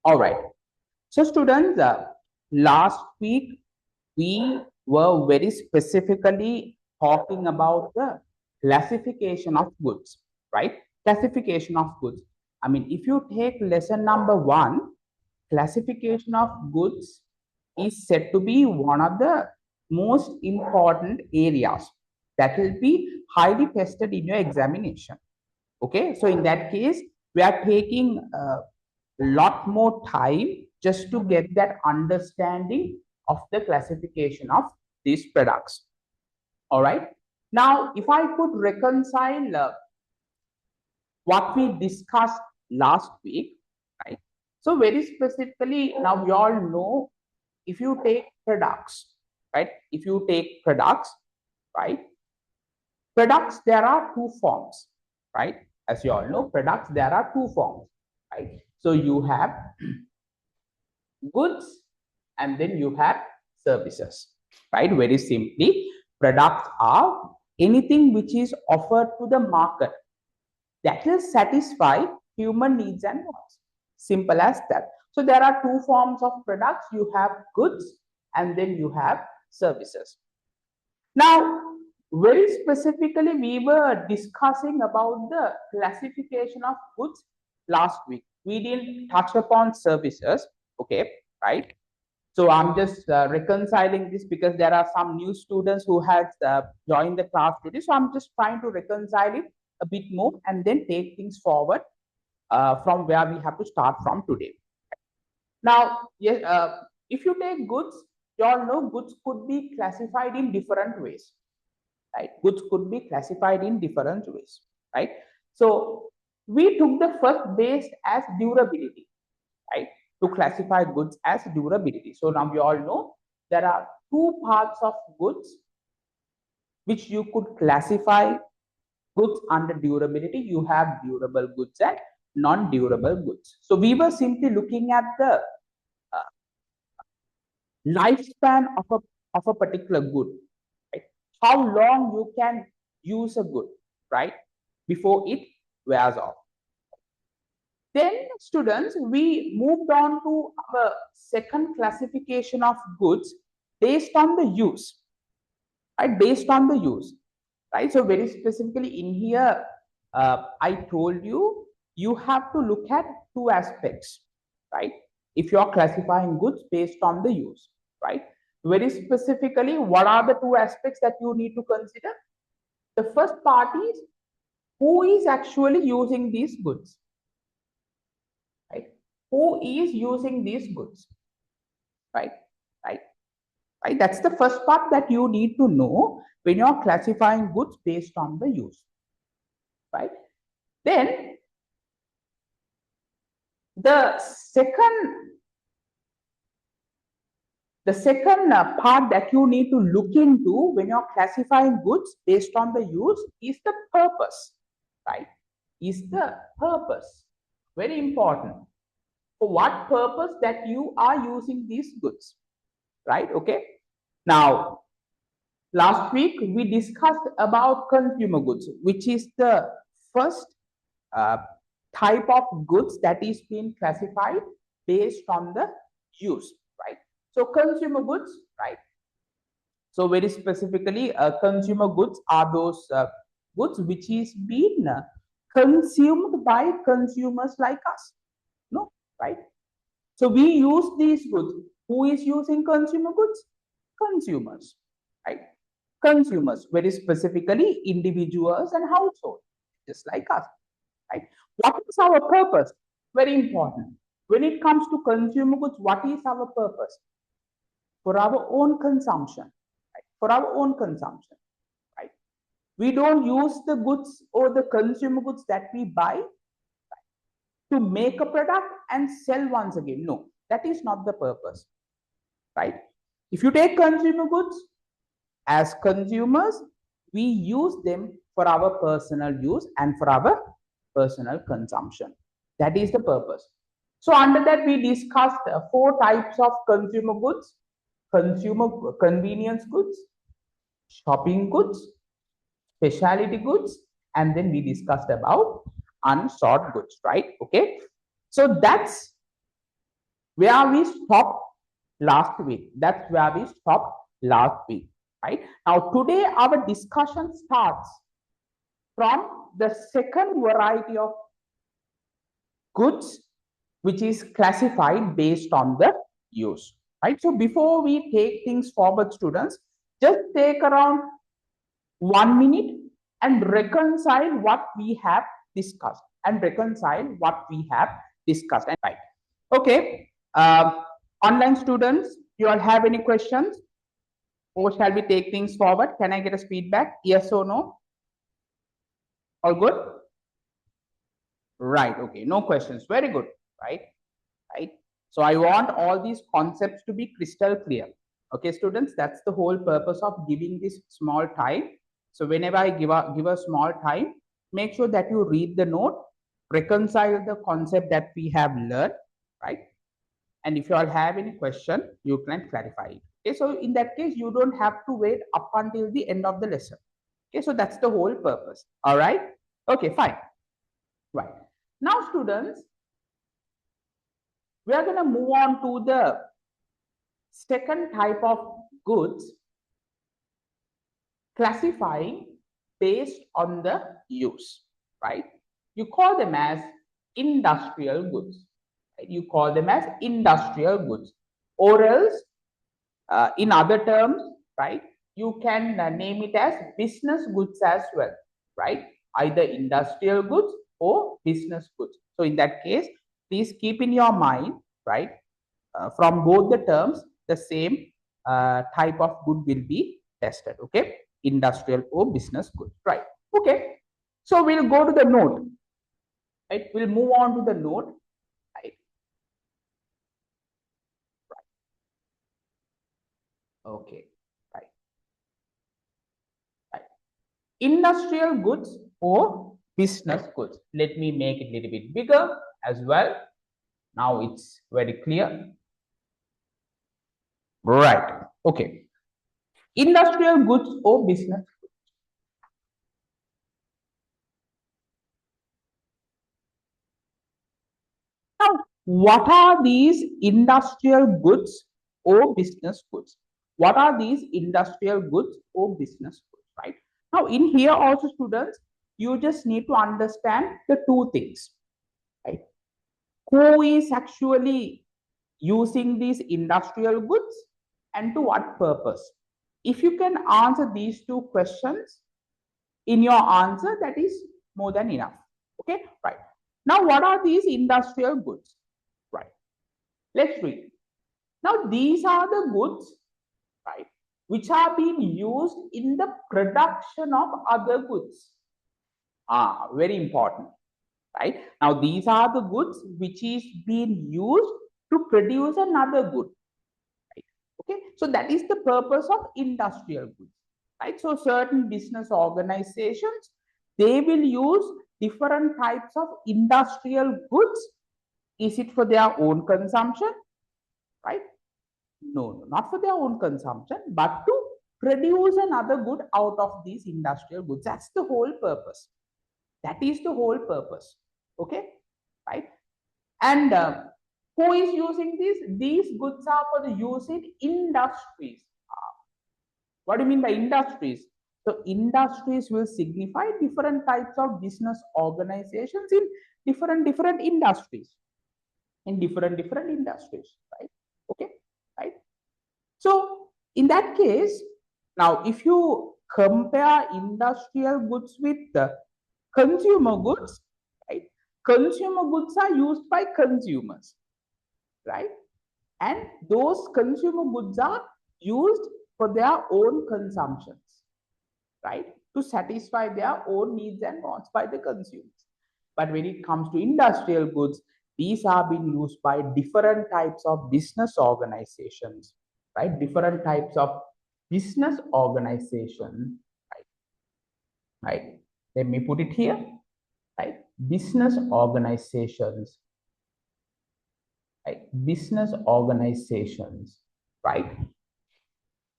All right. So students, last week we were very specifically talking about the classification of goods, right? Classification of goods. I mean, if you take lesson number 1, classification of goods is said to be one of the most important areas that will be highly tested in your examination. Okay, so in that case, we are taking lot more time just to get that understanding of the classification of these products. All right. Now, if I could reconcile what we discussed last week, right? So very specifically, now we all know if you take products, right? If you take products, right? Products, there are two forms, right? As you all know, products, there are two forms, right? So you have goods and then you have services, right? Very simply, products are anything which is offered to the market that will satisfy human needs and wants. Simple as that. So there are two forms of products. You have goods and then you have services. Now, very specifically, we were discussing about the classification of goods last week. We didn't touch upon services, okay, right? So I'm just reconciling this because there are some new students who had joined the class today. So I'm just trying to reconcile it a bit more and then take things forward from where we have to start from today. Now, yes, if you take goods, you all know goods could be classified in different ways, right? Goods could be classified in different ways, right? So we took the first base as durability, right? To classify goods as durability. So now you all know there are two parts of goods which you could classify goods under durability. You have durable goods and non-durable goods. So we were simply looking at the lifespan of a particular good, right? How long you can use a good, right? Before it wears off. Then students, we moved on to our second classification of goods based on the use, right? Based on the use, right? So very specifically in here, I told you, you have to look at two aspects, right? If you are classifying goods based on the use, right? Very specifically, what are the two aspects that you need to consider? The first part is who is actually using these goods, right? Who is using these goods, right? Right? Right? That's the first part that you need to know when you're classifying goods based on the use, right? Then the second part that you need to look into when you're classifying goods based on the use is the purpose, right? Is the purpose. Very important. For what purpose that you are using these goods, right? Okay. Now, last week we discussed about consumer goods, which is the first type of goods that is being classified based on the use, right? So consumer goods, right? So very specifically, consumer goods are those goods which is being consumed by consumers like us, no, right? So we use these goods. Who is using consumer goods? Consumers, right? Consumers, very specifically individuals and households, just like us, right? What is our purpose? Very important. When it comes to consumer goods, what is our purpose? For our own consumption, right? For our own consumption, right? We don't use the goods or the consumer goods that we buy to make a product and sell once again. No, that is not the purpose, right? If you take consumer goods, as consumers, we use them for our personal use and for our personal consumption. That is the purpose. So under that, we discussed 4 types of consumer goods: consumer convenience goods, shopping goods, specialty goods, and then we discussed about unsought goods, right? Okay. So that's where we stopped last week. That's where we stopped last week, right? Now, today our discussion starts from the second variety of goods, which is classified based on the use, right? So before we take things forward, students, just take around 1 minute and reconcile what we have discussed right? Okay. Online students, you all have any questions, or shall we take things forward? Can I get a feedback? Yes or no? All good? Right. Okay. No questions. Very good. Right. Right. So I want all these concepts to be crystal clear. Okay, students, that's the whole purpose of giving this small time. So whenever I give a small time, make sure that you read the note, reconcile the concept that we have learned, right? And if you all have any question, you can clarify it. Okay, so in that case, you don't have to wait up until the end of the lesson. Okay, so that's the whole purpose. All right. Okay, fine. Right. Now, students, we are going to move on to the second type of goods, classifying based on the use, right? You call them as industrial goods. Right? You call them as industrial goods, or else, in other terms, right? You can name it as business goods as well, right? Either industrial goods or business goods. So in that case, please keep in your mind, right? From both the terms, the same type of good will be tested. Okay, industrial or business good, right? Okay, so we'll go to the note, right? We'll move on to the note, right? Okay, right, right. Industrial goods or business goods. Let me make it a little bit bigger as well. Now it's very clear, right? Okay, industrial goods or business. Now, what are these industrial goods or business goods? What are these industrial goods or business goods, right? Now, in here also, students, you just need to understand the two things, right? Who is actually using these industrial goods and to what purpose? If you can answer these two questions in your answer, that is more than enough. Okay, right. Now, what are these industrial goods? Right. Let's read. Now, these are the goods, right, which are being used in the production of other goods. Very important, right? Now, these are the goods which is being used to produce another good, right? Okay, so that is the purpose of industrial goods, right? So, certain business organizations, they will use different types of industrial goods. Is it for their own consumption, right? No, not for their own consumption, but to produce another good out of these industrial goods. That's the whole purpose. That is the whole purpose. Okay, right? And who is using these? These goods are for the use in industries. What do you mean by industries? So industries will signify different types of business organizations in different industries. In different industries, right? Okay, right? So in that case, now if you compare industrial goods with the consumer goods, right? Consumer goods are used by consumers, right? And those consumer goods are used for their own consumptions, right? To satisfy their own needs and wants by the consumers. But when it comes to industrial goods, these are being used by different types of business organizations, right? Different types of business organization, right? Right. Let me put it here, right? Business organizations, right? Business organizations, right?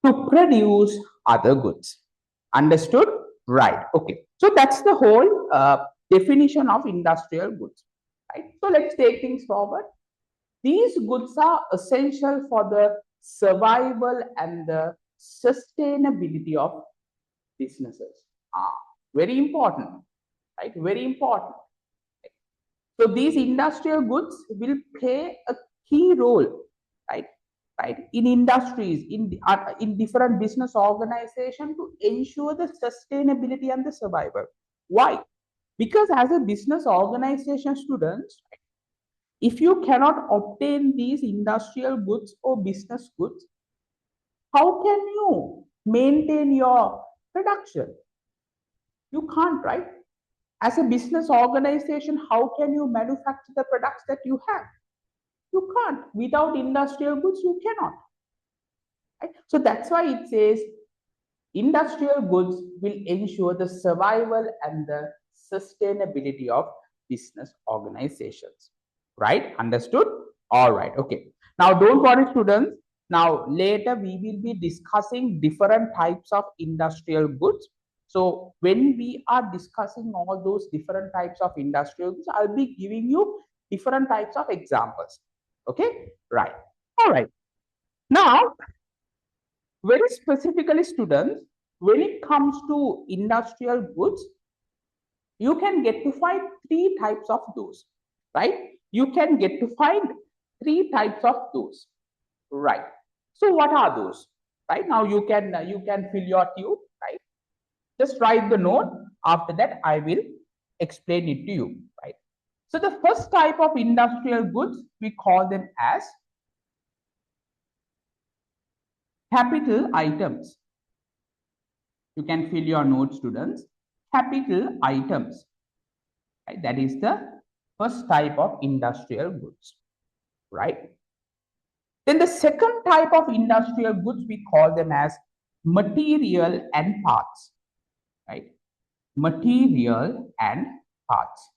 To produce other goods. Understood? Right. Okay. So that's the whole definition of industrial goods, right? So let's take things forward. These goods are essential for the survival and the sustainability of businesses. Very important, right? Very important. So these industrial goods will play a key role, right? Right, in industries, in different business organizations to ensure the sustainability and the survival. Why? Because as a business organization, students, if you cannot obtain these industrial goods or business goods, how can you maintain your production? You can't, right? As a business organization, how can you manufacture the products that you have? You can't. Without industrial goods, you cannot. Right? So that's why it says industrial goods will ensure the survival and the sustainability of business organizations. Right? Understood? All right. Okay. Now, don't worry, students. Now, later we will be discussing different types of industrial goods. So, when we are discussing all those different types of industrial goods, I'll be giving you different types of examples. Okay? Right. All right. Now, very specifically, students, when it comes to industrial goods, you can get to find three types of those, right? You can get to find three types of those, right? So what are those? Right now, you can fill your tube, right? Just write the note. After that, I will explain it to you, right? So the first type of industrial goods, we call them as capital items. You can fill your notes, students. Capital items. Right? That is the first type of industrial goods, right? Then the second type of industrial goods, we call them as material and parts, right? Material and parts.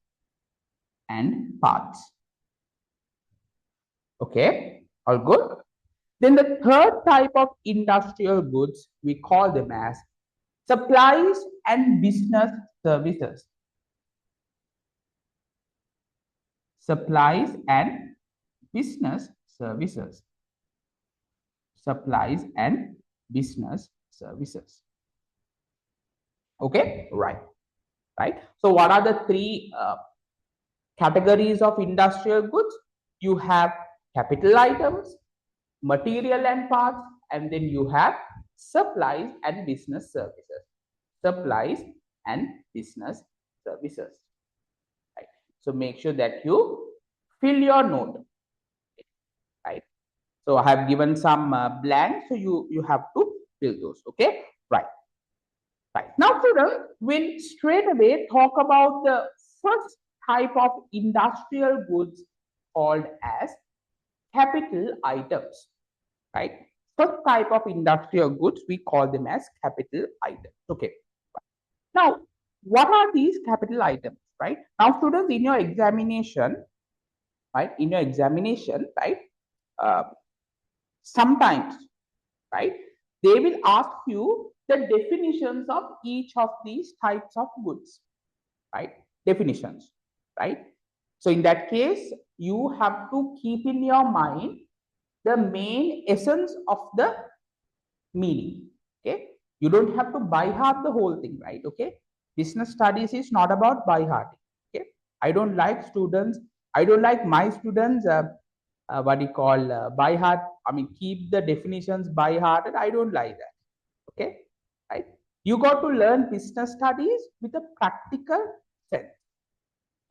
Okay, all good. Then the third type of industrial goods, we call them as supplies and business services. Supplies and business services. Supplies and business services. Okay, right. So what are the three categories of industrial goods? You have capital items, material and parts, and then you have supplies and business services. Supplies and business services. Right. So make sure that you fill your note. Right. So I have given some blank, so you have to fill those. Okay. Right. Now, students, we'll straight away talk about the first type of industrial goods called as capital items, right? First type of industrial goods, we call them as capital items. Okay. Now, what are these capital items, right? Now, students, in your examination, right? Sometimes, right? They will ask you the definitions of each of these types of goods, right? Definitions, right? So in that case, you have to keep in your mind the main essence of the meaning. Okay, you don't have to by heart the whole thing, right? Okay, business studies is not about by heart. Okay, I don't like my students what you call by heart. I mean, keep the definitions by heart, and I don't like that. Okay, right? You got to learn business studies with a practical sense.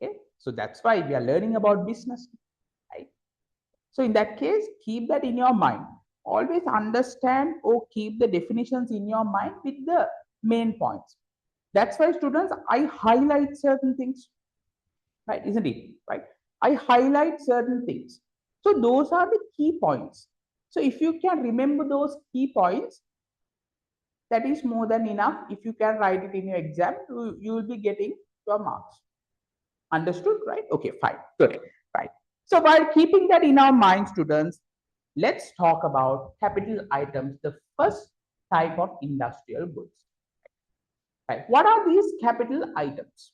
Okay, so that's why we are learning about business, right? So in that case, keep that in your mind. Always understand or keep the definitions in your mind with the main points. That's why, students, I highlight certain things, right? Isn't it? Right? I highlight certain things. So those are the key points. So if you can remember those key points, that is more than enough. If you can write it in your exam, you will be getting your marks. Understood, right? Okay, fine, good, right. So while keeping that in our mind, students, let's talk about capital items, the first type of industrial goods. Right. What are these capital items?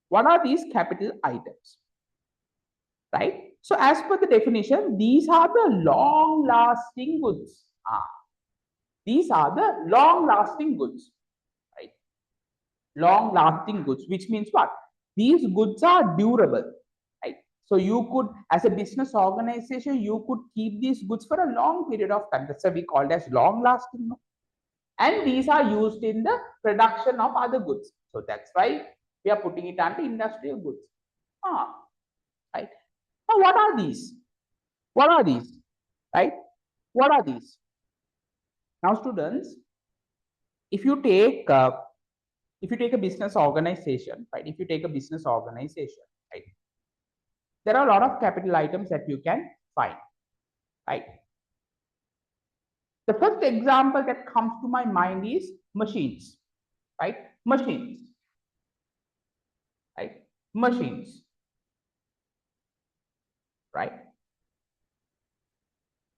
What are these capital items? Right. So as per the definition, these are the long lasting goods. These are the long lasting goods, right? Long lasting goods, which means what? These goods are durable, right? So you could, as a business organization, you could keep these goods for a long period of time. That's why we call it as long lasting. And these are used in the production of other goods. So that's why we are putting it under industrial goods. Right. Now, what are these? What are these? Right? What are these? Now, students, if you take a business organization, right? If you take a business organization, right? There are a lot of capital items that you can find, right? The first example that comes to my mind is machines, right? Machines, right? Machines, right?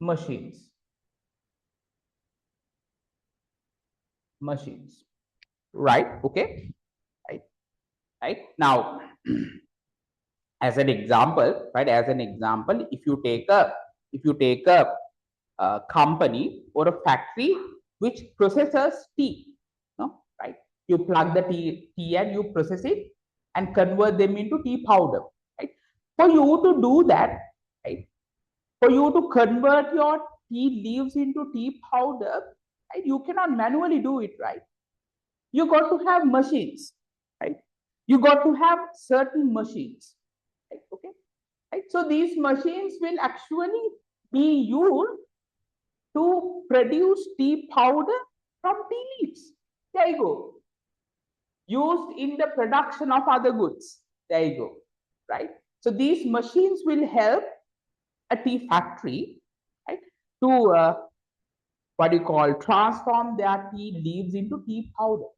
Machines, machines, right? Okay, right, right. Now, as an example, right? As an example, if you take a company or a factory which processes tea, no, right? You plug the tea and you process it and convert them into tea powder, right? For you to do that, right? For you to convert your tea leaves into tea powder, right? You cannot manually do it, right? You got to have machines, right? You got to have certain machines, right? Okay, right? So these machines will actually be used to produce tea powder from tea leaves. There you go. Used in the production of other goods. There you go. Right? So these machines will help a tea factory, right, to what you call transform their tea leaves into tea powder.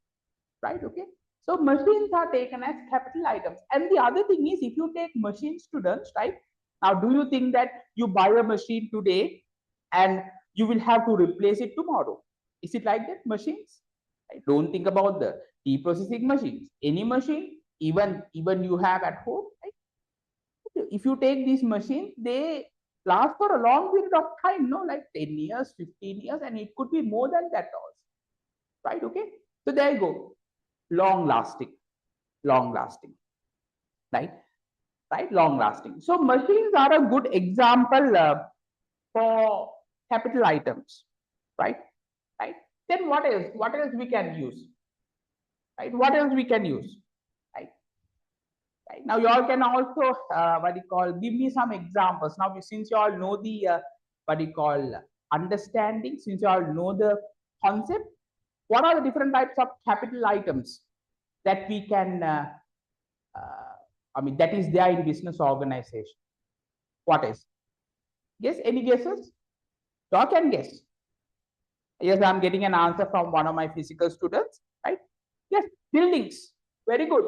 Right? Okay. So machines are taken as capital items. And the other thing is, if you take machine students, right? Now, do you think that you buy a machine today and you will have to replace it tomorrow? Is it like that? Machines? Right? Don't think about the tea processing machines. Any machine, even you have at home, right? If you take these machines, they last for a long period of time, no, like 10 years, 15 years, and it could be more than that also. Right? Okay. So there you go. Long lasting, right? Right? Long lasting. So machines are a good example for capital items, right? Right. Then what else? What else we can use? Right? What else we can use? Right? Right. Now you all can also what do you call? Give me some examples. Now since you all know the what do you call understanding, since you all know the concept, what are the different types of capital items that we can? I mean, that is there in business organization. What is? Guess, any guesses? You all can guess. Yes, I'm getting an answer from one of my physical students, right? Yes, buildings. Very good.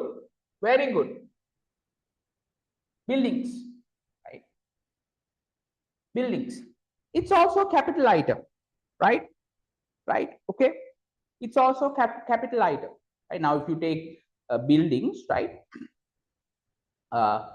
Very good. Buildings, right? Buildings. It's also capital item, right? Right. Okay. It's also capital item. Right now, if you take buildings, right? Uh,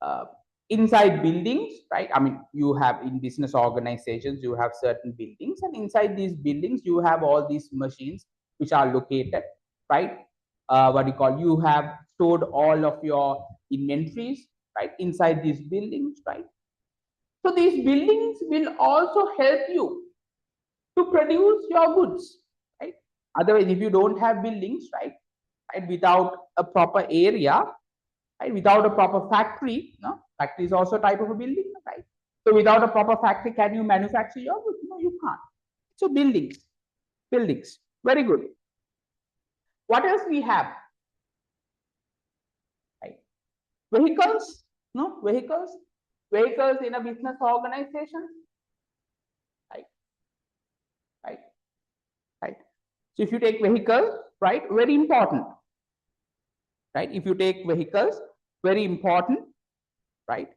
uh, Inside buildings, right? I mean, you have in business organizations, you have certain buildings, and inside these buildings, you have all these machines which are located, right? What do you call? You have stored all of your inventories, right, inside these buildings, right? So these buildings will also help you to produce your goods, right? Otherwise, if you don't have buildings, right, without a proper area, right, without a proper factory, no, factory is also a type of a building, right? So without a proper factory, can you manufacture your goods? No, you can't. So buildings, very good. What else we have? Right, vehicles, no, vehicles in a business organization, right, right, right. So if you take vehicles, right, very important, right? If you take vehicles, very important, right?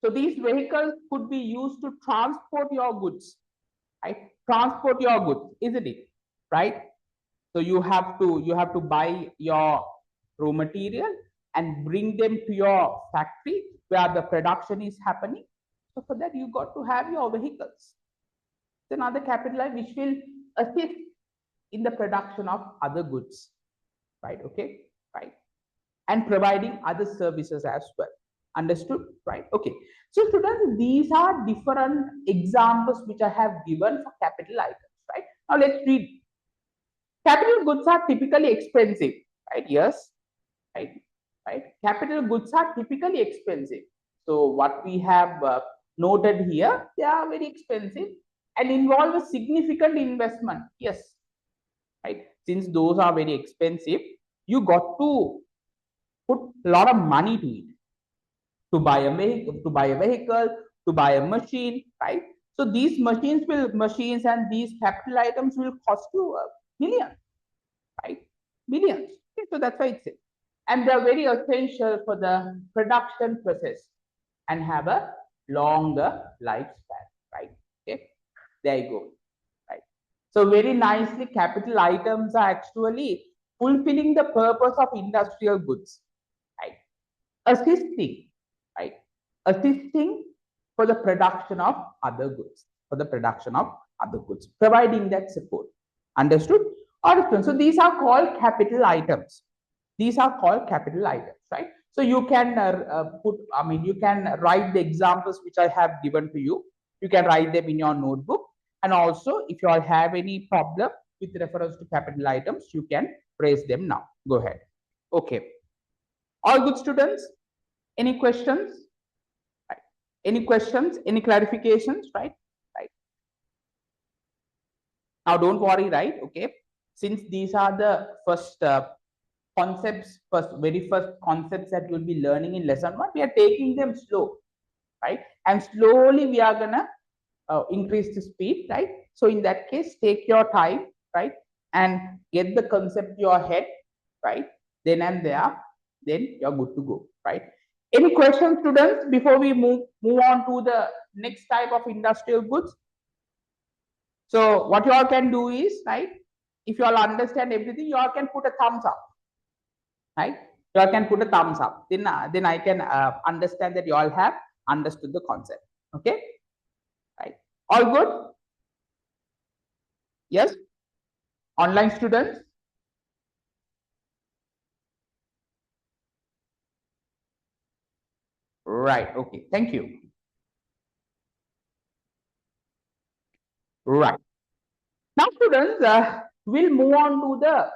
So these vehicles could be used to transport your goods, right? Transport your goods, isn't it? Right? So you have to buy your raw material and bring them to your factory, where the production is happening. So for that, you got to have your vehicles. It's another capital which will assist in the production of other goods, right? Okay, right, and providing other services as well. Understood, right? Okay. So students, these are different examples which I have given for capital items, right? Now let's read. Capital goods are typically expensive, right? Yes, right, right. Capital goods are typically expensive. So what we have noted here, they are very expensive and involve a significant investment. Yes, right. Since those are very expensive, you got to put a lot of money to it, to buy a vehicle, to buy a machine, right? So these machines and these capital items will cost you a million, right? Millions. Okay, so that's why it's it. And they're very essential for the production process and have a longer lifespan, right? Okay, there you go, right? So very nicely, capital items are actually fulfilling the purpose of industrial goods, right? Assisting, right? Assisting for the production of other goods, providing that support. Understood? Alright, so these are called capital items. These are called capital items, right? So you can you can write the examples which I have given to you. You can write them in your notebook. And also, if you all have any problem with reference to capital items, you can raise them now. Go ahead. Okay. All good, students? Any questions? Right. Any questions? Any clarifications? Right? Right. Now, don't worry, right? Okay. Since these are the first very first concepts that you'll be learning in lesson 1, we are taking them slow, right? And slowly we are gonna increase the speed, right? So in that case, take your time, right? And get the concept to your head, right? Then and there, then you're good to go, right? Any questions, students, before we move on to the next type of industrial goods? So what you all can do is, right, if you all understand everything, you all can put a thumbs up, right? You all can put a thumbs up. Then I can understand that you all have understood the concept. Okay, right? All good? Yes. Online students. Right. Okay. Thank you. Right. Now, students, we'll move on to the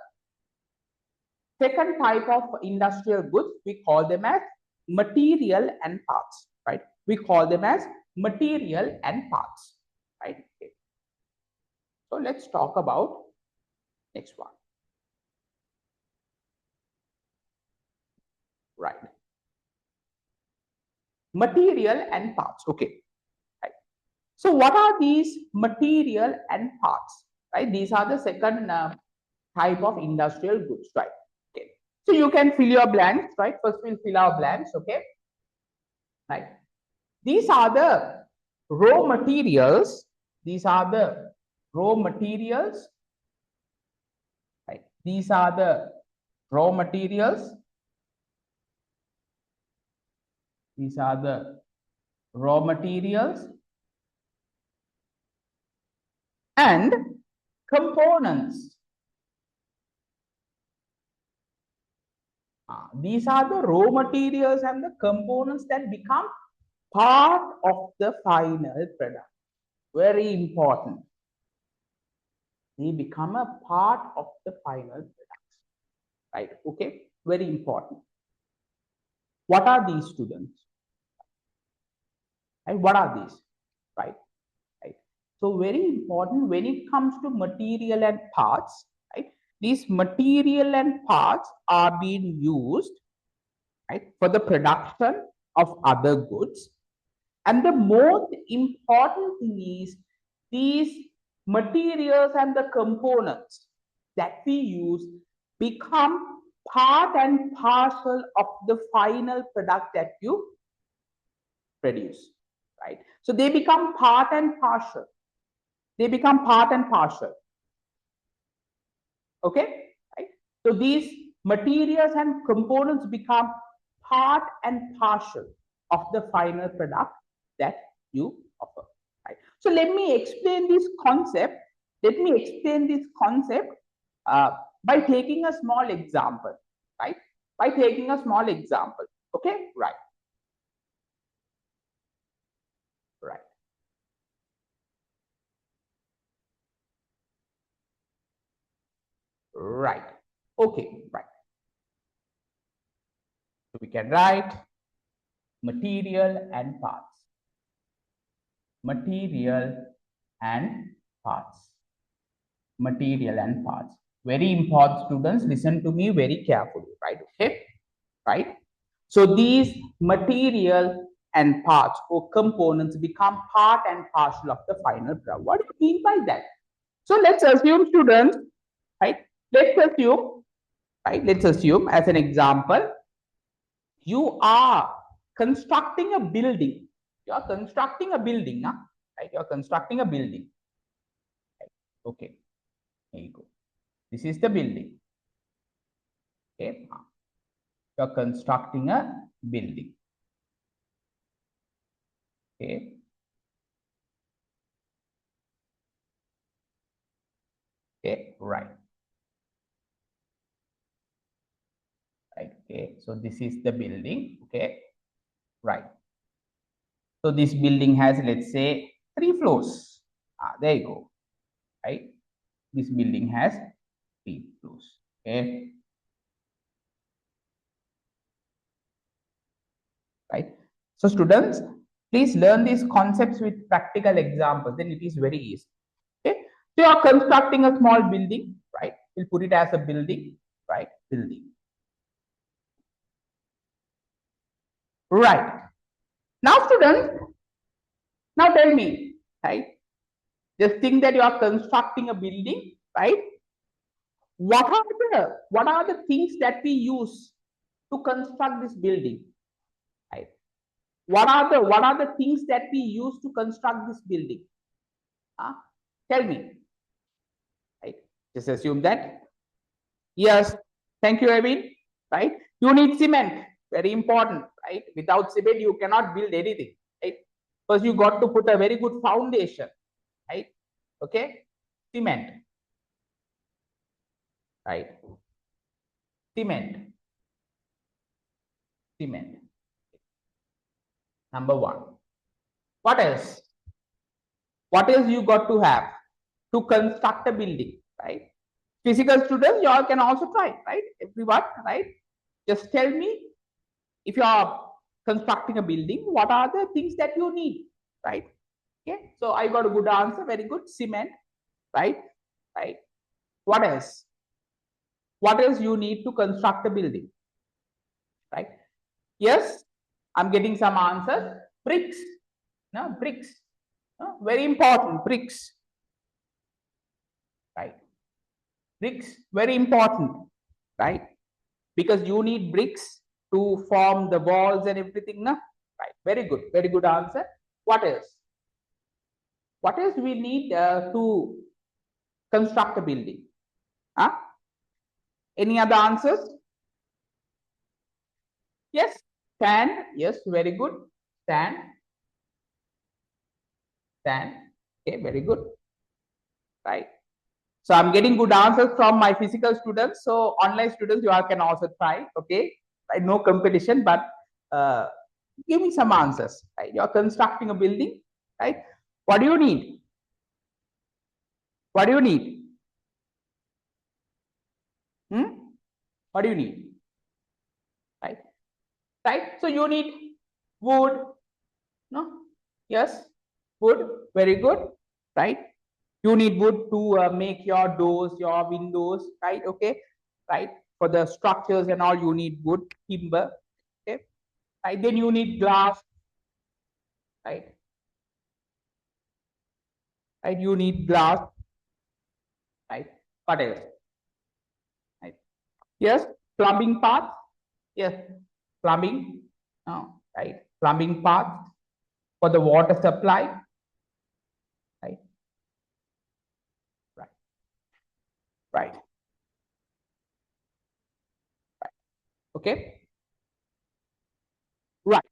second type of industrial goods. We call them as material and parts, right? We call them as material and parts, right? Okay. So let's talk about next one. Right. Material and parts. Okay. Right. So what are these material and parts? Right. These are the second type of industrial goods, right? Okay. So you can fill your blanks, right? First we'll fill our blanks, okay? Right. These are the raw materials. These are the raw materials, right? These are the raw materials. These are the raw materials and components. These are the raw materials and the components that become part of the final product. Very important. They become a part of the final product. Right? Okay. Very important. What are these, students? Right? What are these? Right? Right. So very important when it comes to material and parts. Right? These material and parts are being used, right, for the production of other goods. And the most important thing is these materials and the components that we use become part and parcel of the final product that you produce, right? So they become part and parcel. They become part and parcel. Okay, right? So these materials and components become part and parcel of the final product that you offer, right? So let me explain this concept. Let me explain this concept by taking a small example, right? By taking a small example. Okay, right, right, right. Okay, right. So we can write material and parts. Material and parts. Material and parts. Very important, students. Listen to me very carefully, right? Okay, right. So these material and parts or components become part and parcel of the final product. What do you mean by that? So let's assume, students, right? Let's assume, right? Let's assume as an example, you are constructing a building. You are constructing a building, huh? Right? You are constructing a building. Right? Okay, here you go. This is the building. Okay, you are constructing a building. Okay. Okay, right. Right. Okay, so this is the building. Okay, right. So this building has, let's say, 3 floors. There you go. Right. This building has 3 floors. Okay. Right. So students, please learn these concepts with practical examples. Then it is very easy. Okay. So you are constructing a small building, right? We'll put it as a building, right? Building. Right. Now, students, now tell me, right? Just think that you are constructing a building, right? What are the things that we use to construct this building, right? What are the things that we use to construct this building? Huh? Tell me, right? Just assume that. Yes, thank you, Evin. Right? You need cement, very important, right? Without cement, you cannot build anything, right? Because you got to put a very good foundation, right? Okay, cement, right? Cement, cement. Number one. What else? What else you got to have to construct a building, right? Physical students, you all can also try, right? Everyone, right? Just tell me, if you are constructing a building, what are the things that you need, right? Okay, so I got a good answer, very good. Cement, right? Right. What else? What else you need to construct a building, right? Yes, I'm getting some answers. Bricks, no, bricks, no? Very important, bricks, right? Bricks, very important, right? Because you need bricks to form the walls and everything, no? Right, very good answer. What else? What else we need to construct a building? Huh? Any other answers? Yes, sand, yes, very good. Sand, sand, okay, very good, right? So I'm getting good answers from my physical students. So online students, you all can also try, okay? Right? No competition, but uh, give me some answers, right? You're constructing a building, right? What do you need? What do you need? Hmm? What do you need? Right? Right? So you need wood, no? Yes, wood, very good, right? You need wood to make your doors, your windows, right? Okay, right? For the structures and all, you need wood, timber, okay? Right? Then you need glass, right? Right? You need glass, right? What else? Right? Yes, plumbing parts. Yes, plumbing. No, right? Plumbing parts for the water supply, right? Right, right, right. Okay, right.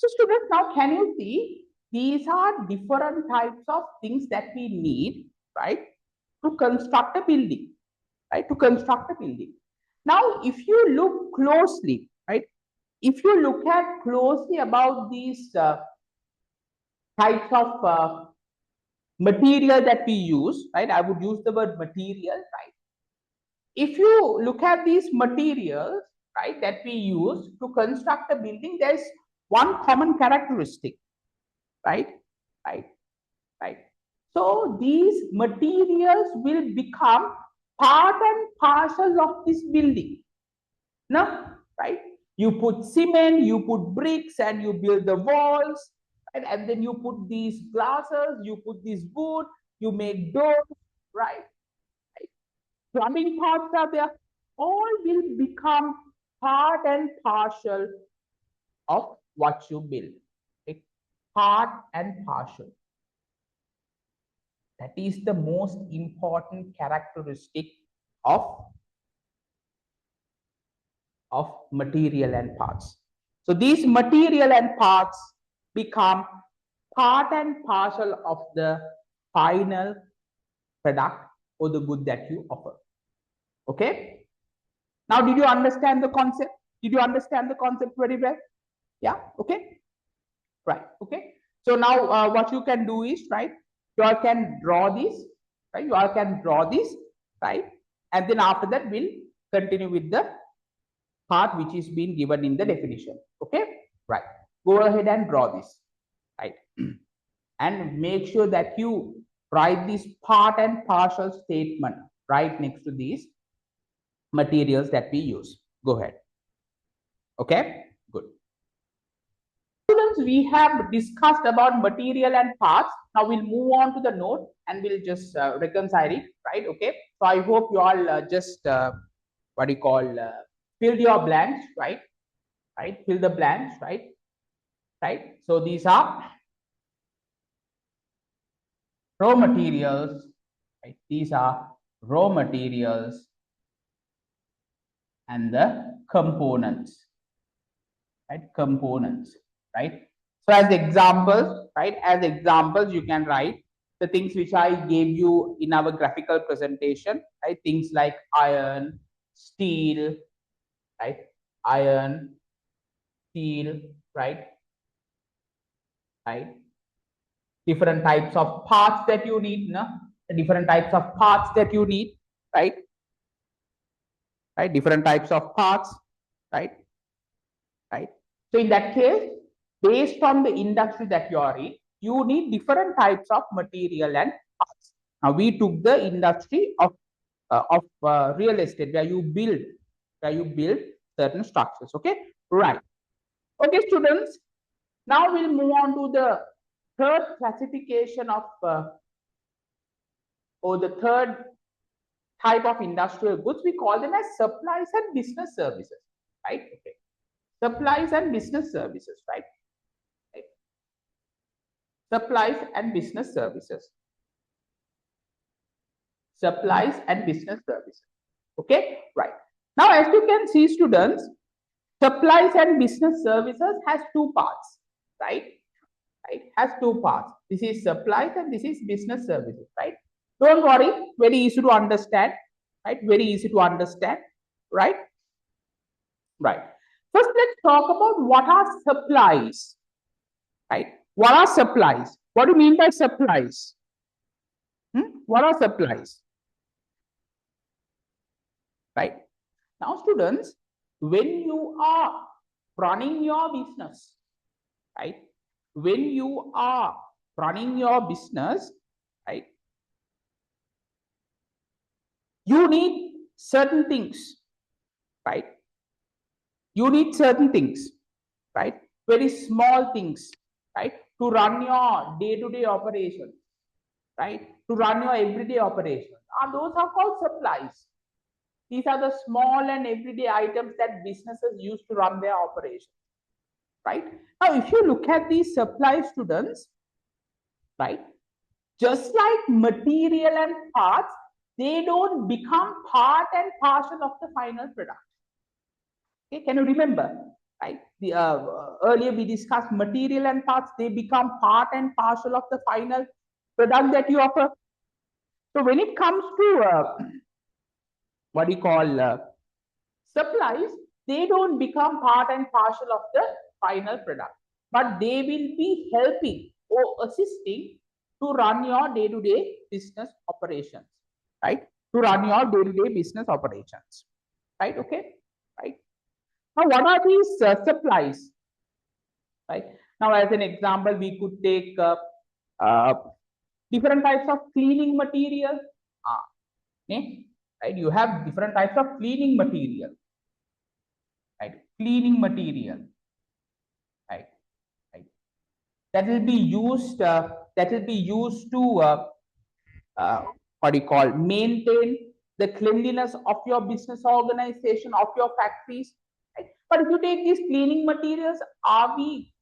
So students, now can you see these are different types of things that we need, right, to construct a building, right, to construct a building. Now, if you look closely, right, if you look at closely about these types of material that we use, right, I would use the word material, right. If you look at these materials, right, that we use to construct a building, there's one common characteristic, right, right, right. So these materials will become part and parcel of this building. No, right? You put cement, you put bricks, and you build the walls, right? And then you put these glasses, you put this wood, you make doors, right? Plumbing parts are there. All will become part and parcel of what you build. Okay? Part and parcel. That is the most important characteristic of material and parts. So these material and parts become part and parcel of the final product or the good that you offer. Okay. Now, did you understand the concept? Did you understand the concept very well? Yeah. Okay. Right. Okay. So now what you can do is, right, you all can draw this, right? You all can draw this, right? And then after that, we'll continue with the part which is being given in the definition. Okay, right. Go ahead and draw this, right? And make sure that you write this part and partial statement right next to these materials that we use. Go ahead. Okay, good. Students, we have discussed about material and parts. Now we'll move on to the note and we'll just reconcile it, right? Okay. So I hope you all just what do you call fill your blanks, right? Right, fill the blanks, right? Right. So these are raw materials, right? These are raw materials and the components, right? Components, right? So as examples, right? As examples, you can write the things which I gave you in our graphical presentation, right? Things like iron, steel, right? Iron, steel, right? Right? Different types of parts that you need, no? The different types of parts that you need, right? Right? Different types of parts, right? Right? So in that case, based on the industry that you are in, you need different types of material and parts. Now we took the industry of real estate where you build certain structures. Okay, right? Okay, students. Now we'll move on to the third classification of or the third type of industrial goods. We call them as supplies and business services, right? Okay. Supplies and business services, right? Right. Supplies and business services. Supplies and business services. Okay, right. Now, as you can see, students, supplies and business services has two parts, right? Right, has two parts. This is supplies and this is business services, right? Don't worry, very easy to understand, right? Very easy to understand, right? Right. First, let's talk about what are supplies, right? What are supplies? What do you mean by supplies? What are supplies? Right. Now, students, when you are running your business, right? When you are running your business, right? You need certain things, right? You need certain things, right? Very small things, right? To run your day-to-day operations, right? To run your everyday operations. And those are called supplies. These are the small and everyday items that businesses use to run their operations, right? Now, if you look at these supply, students, right? Just like material and parts, they don't become part and parcel of the final product. Okay, can you remember? right? Earlier we discussed material and parts, they become part and parcel of the final product that you offer. So when it comes to what do you call supplies, they don't become part and parcel of the final product, but they will be helping or assisting to run your day-to-day business operations, right? To run your day-to-day business operations, right? Okay, right. Now, what are these supplies, right? Now, as an example, we could take uh, different types of cleaning material. Okay, right? You have different types of cleaning material, right? Cleaning material, right? Right. That will be used. That will be used to uh, what do you call, maintain the cleanliness of your business organization, of your factories. Right? But if you take these cleaning materials, are we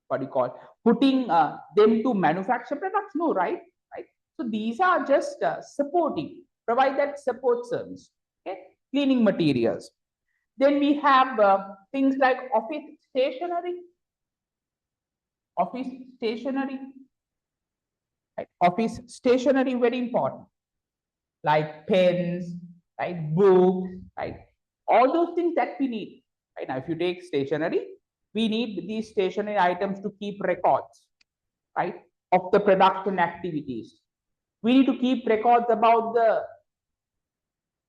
what do you call, putting them to manufacture products? No, right? Right. So these are just supporting, provide that support service. Okay, cleaning materials. Then we have things like office stationery. Office stationery. Right? Office stationery, very important, like pens, right? Books, right? All those things that we need. Right? Now, if you take stationery, we need these stationery items to keep records, right, of the production activities. We need to keep records about the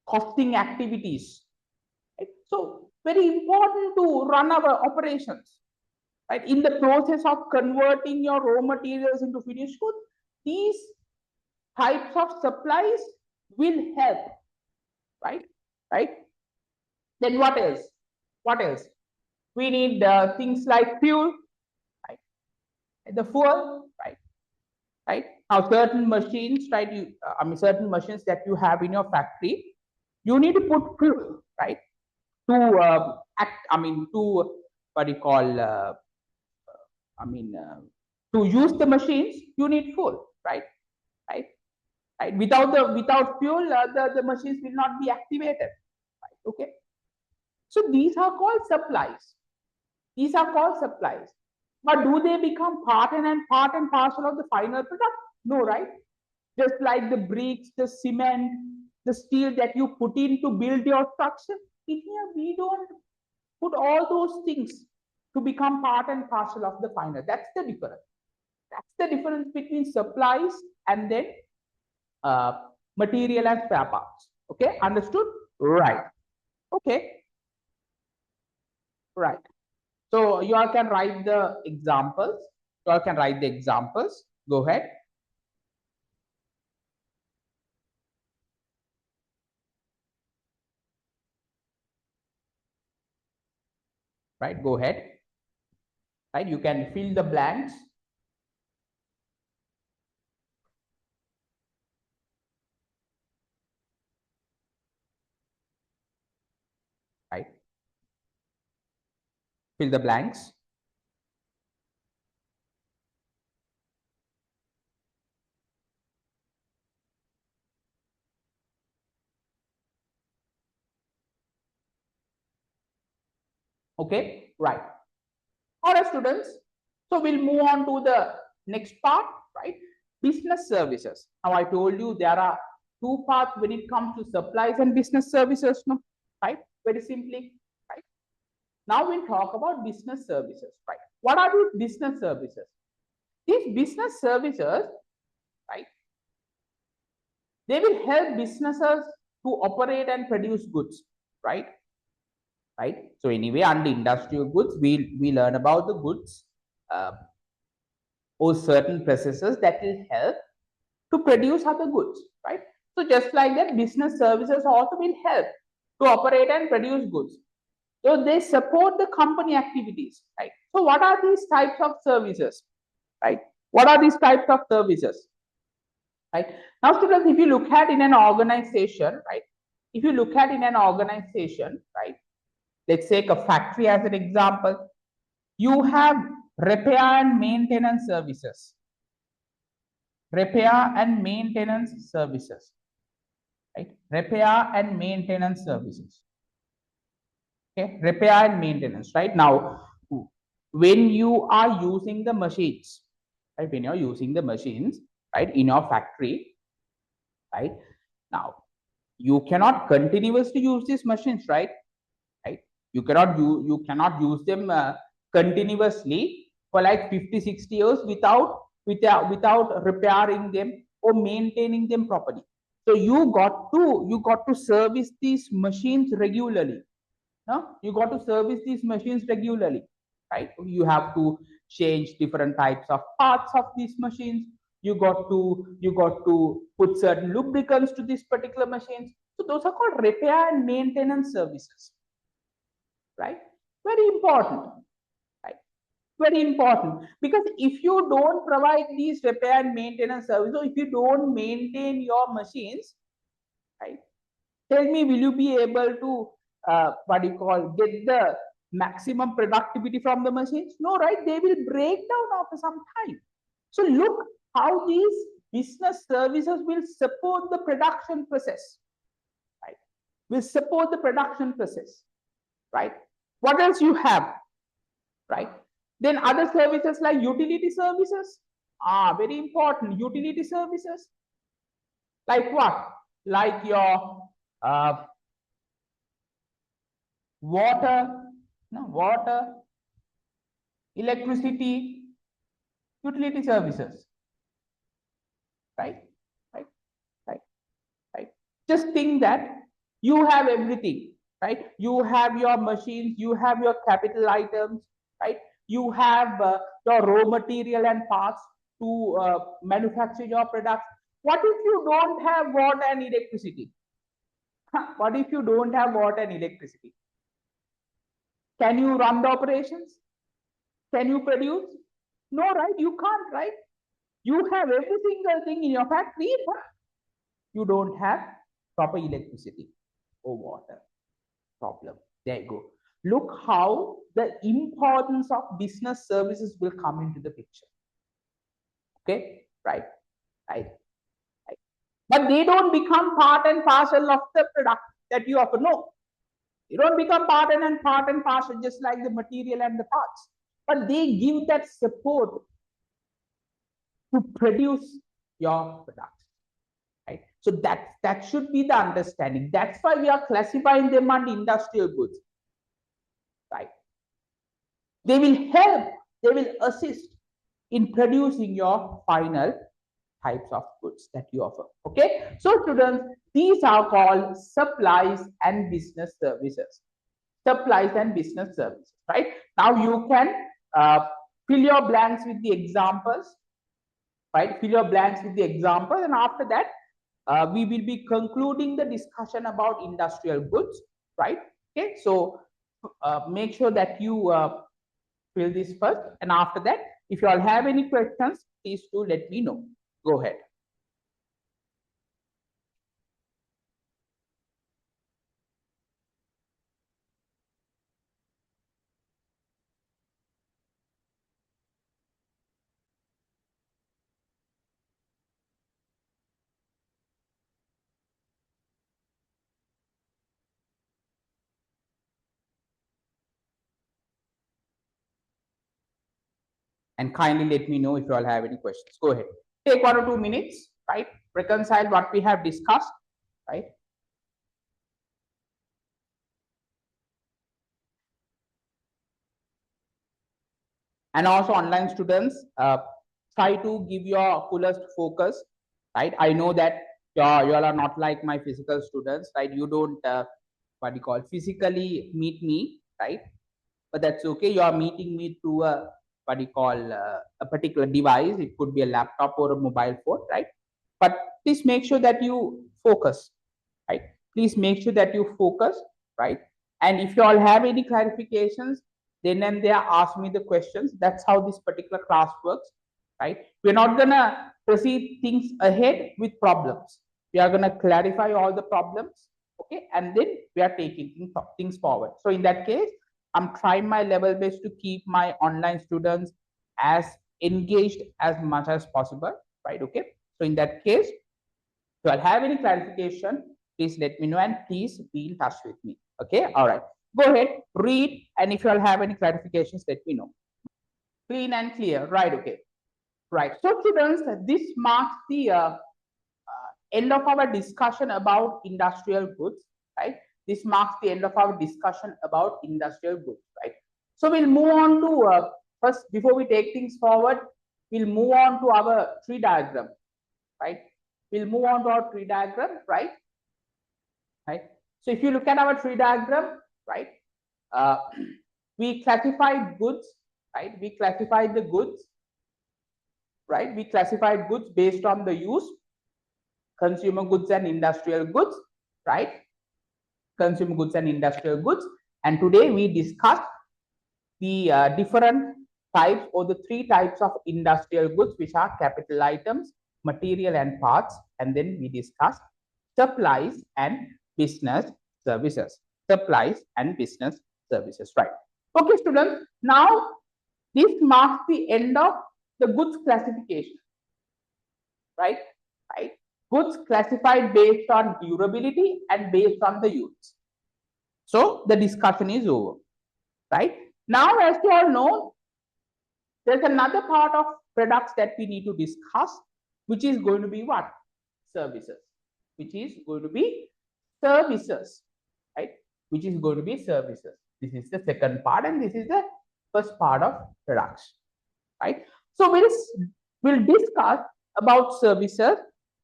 costing activities. Right? So, very important to run our operations. Right? In the process of converting your raw materials into finished goods, these types of supplies will help, right? Right? Then what else? What else? We need things like fuel, right? The fuel, right? Right? Now, certain machines, right? I mean, certain machines that you have in your factory, you need to put fuel, right? To act, I mean, to what do you call, I mean, to use the machines, you need fuel, right? Right? Right? Without fuel, the machines will not be activated. Right? Okay. So these are called supplies. These are called supplies. But do they become part and parcel of the final product? No, right? Just like the bricks, the cement, the steel that you put in to build your structure, in here we don't put all those things to become part and parcel of the final. That's the difference. That's the difference between supplies and then uh, material and spare parts. Okay, understood? Right. Okay, right. So you all can write the examples. You all can write the examples. Go ahead. Right, go ahead. Right, you can fill the blanks. Right, fill the blanks. Okay, right. All right, students. So we'll move on to the next part, right? Business services. Now I told you there are two parts when it comes to supplies and business services, no? Right? Very simply, right? Now we'll talk about business services, right? What are these business services? These business services, right? They will help businesses to operate and produce goods, right? Right. So anyway, under industrial goods, we learn about the goods uh, or certain processes that will help to produce other goods, right? So just like that, business services also will help to operate and produce goods. So they support the company activities, right? So what are these types of services, right? What are these types of services, right? Now, students, if you look at in an organization, right? If you look at in an organization, right? Let's take a factory as an example. You have repair and maintenance services. Repair and maintenance services, right? Repair and maintenance services. Okay, repair and maintenance, right? Now, when you are using the machines, right? When you're using the machines, right, in your factory, right? Now, you cannot continuously use these machines, right? Right? You cannot use them continuously for like 50, 60 years without repairing them or maintaining them properly. So you got to service these machines regularly. No? You got to service these machines regularly, right? You have to change different types of parts of these machines. You got to put certain lubricants to these particular machines. So those are called repair and maintenance services, right? Very important, right? Very important, because if you don't provide these repair and maintenance services, or if you don't maintain your machines, right? Tell me, will you be able to what do you call, get the maximum productivity from the machines? No, right? They will break down after some time. So look how these business services will support the production process, right? Will support the production process, right? What else you have, right? Then other services like utility services are very important. Utility services like what? Like your uh, water, no, water, electricity, utility services, right? Right, right, right. Just think that you have everything, right? You have your machines, you have your capital items, right? You have your raw material and parts to manufacture your products. What if you don't have water and electricity? What if you don't have water and electricity? Can you run the operations? Can you produce? No, right? You can't, right? You have every single thing in your factory, but you don't have proper electricity or water. Problem. There you go. Look how the importance of business services will come into the picture. Okay, right, right, right. But they don't become part and parcel of the product that you offer. No, they don't become part and parcel just like the material and the parts. But they give that support to produce your product. Right? So that should be the understanding. That's why we are classifying them under industrial goods. Right? They will help, they will assist in producing your final types of goods that you offer. Okay, so students, these are called supplies and business services. Supplies and business services, right? Now you can fill your blanks with the examples, right? Fill your blanks with the examples, and after that, we will be concluding the discussion about industrial goods, right? Okay, so make sure that you fill this first, and after that, if you all have any questions, please do let me know. Go ahead. And kindly let me know if you all have any questions. Go ahead. Take 1 or 2 minutes, right? Reconcile what we have discussed, right? And also online students, try to give your fullest focus, right? I know that you all are not like my physical students, right? You don't what do you call, physically meet me, right? But that's okay. You are meeting me through a what do you call, a particular device. It could be a laptop or a mobile phone, right? But please make sure that you focus, right? Please make sure that you focus, right? And if you all have any clarifications, then and there ask me the questions. That's how this particular class works, right? We're not gonna proceed things ahead with problems. We are gonna clarify all the problems, okay, and then we are taking things forward. So in that case, I'm trying my level best to keep my online students as engaged as much as possible, right? Okay, so in that case, if you have any clarification, please let me know, and please be in touch with me. Okay, all right. Go ahead, read, and if you all have any clarifications, let me know. Clean and clear, right? Okay, right. So students, this marks the end of our discussion about industrial goods, right? This marks the end of our discussion about industrial goods, right? So we'll move on to first, before we take things forward, we'll move on to our tree diagram, right? We'll move on to our tree diagram, right? Right. So if you look at our tree diagram, right, uh, we classified goods, right? We classified the goods, right? We classified goods based on the use, consumer goods and industrial goods, right? Consumer goods and industrial goods. And today we discussed the different types or the three types of industrial goods, which are capital items, material and parts. And then we discussed supplies and business services. Supplies and business services, right? Okay, students. Now, this marks the end of the goods classification, right? Right. Goods classified based on durability and based on the use. So the discussion is over, right? Now, as you all know, there's another part of products that we need to discuss, which is going to be what? Services. Which is going to be services, right? Which is going to be services. This is the second part, and this is the first part of products, right? So we'll discuss about services.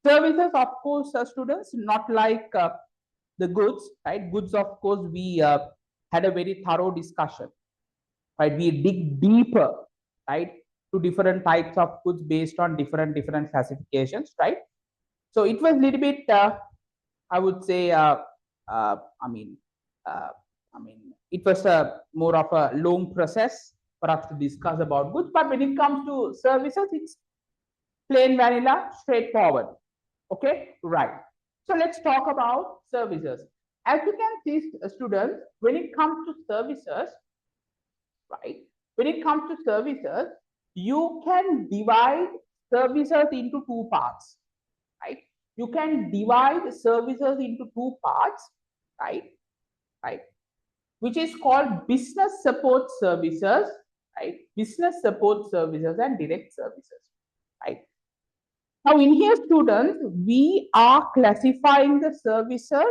Services, of course, students, not like the goods, right? Goods, of course, we had a very thorough discussion, right? We dig deeper, right, to different types of goods based on different classifications, right? So it was a little bit, I would say, I mean, uh, it was a more of a long process for us to discuss about goods. But when it comes to services, it's plain vanilla, straightforward. Okay, right. So let's talk about services. As you can see, students, when it comes to services, right? When it comes to services, you can divide services into two parts, right? You can divide services into two parts, right? Right. Which is called business support services, right? Business support services and direct services, right? Now, in here, students, we are classifying the services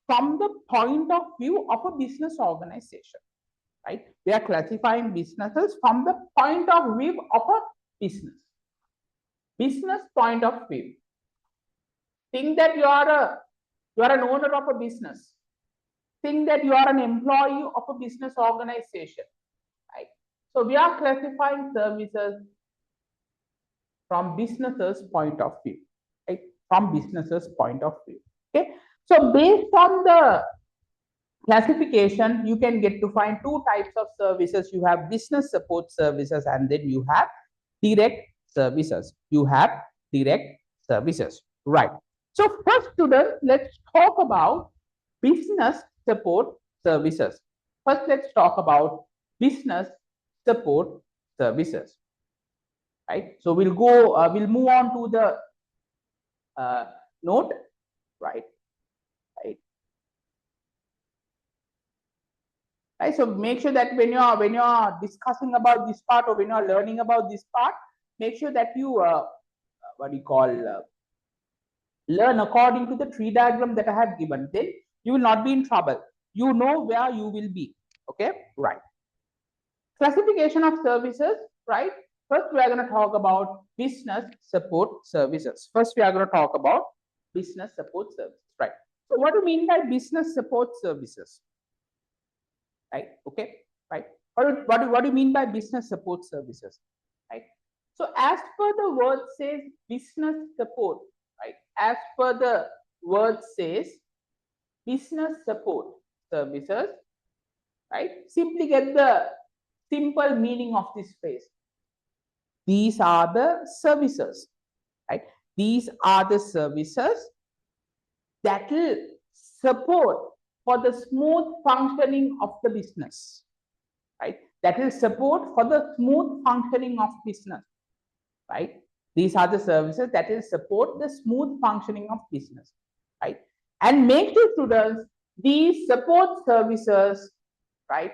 from the point of view of a business organization, right? We are classifying businesses from the point of view of a business. Business point of view. Think that you are an owner of a business. Think that you are an employee of a business organization, right? So we are classifying services from businesses' point of view, right? From businesses' point of view. Okay. So based on the classification, you can get to find two types of services. You have business support services, and then you have direct services. You have direct services, right? So first, students, let's talk about business support services. First, let's talk about business support services, right? So we'll move on to the note, right? Right. So make sure that when you're discussing about this part or when you're learning about this part, make sure that you what do you call learn according to the tree diagram that I have given. Then you will not be in trouble. You know where you will be. Okay, right. Classification of services, right? First, we are going to talk about business support services. First, we are going to talk about business support services, right? So, what do you mean by business support services? Right? Okay, right? What do you mean by business support services? Right? So, as per the word says business support, right? As per the word says business support services, right? Simply get the simple meaning of this phrase. These are the services, right? These are the services that will support for the smooth functioning of the business, right? That will support for the smooth functioning of business, right? These are the services that will support the smooth functioning of business, right? And make sure, students, these support services, right,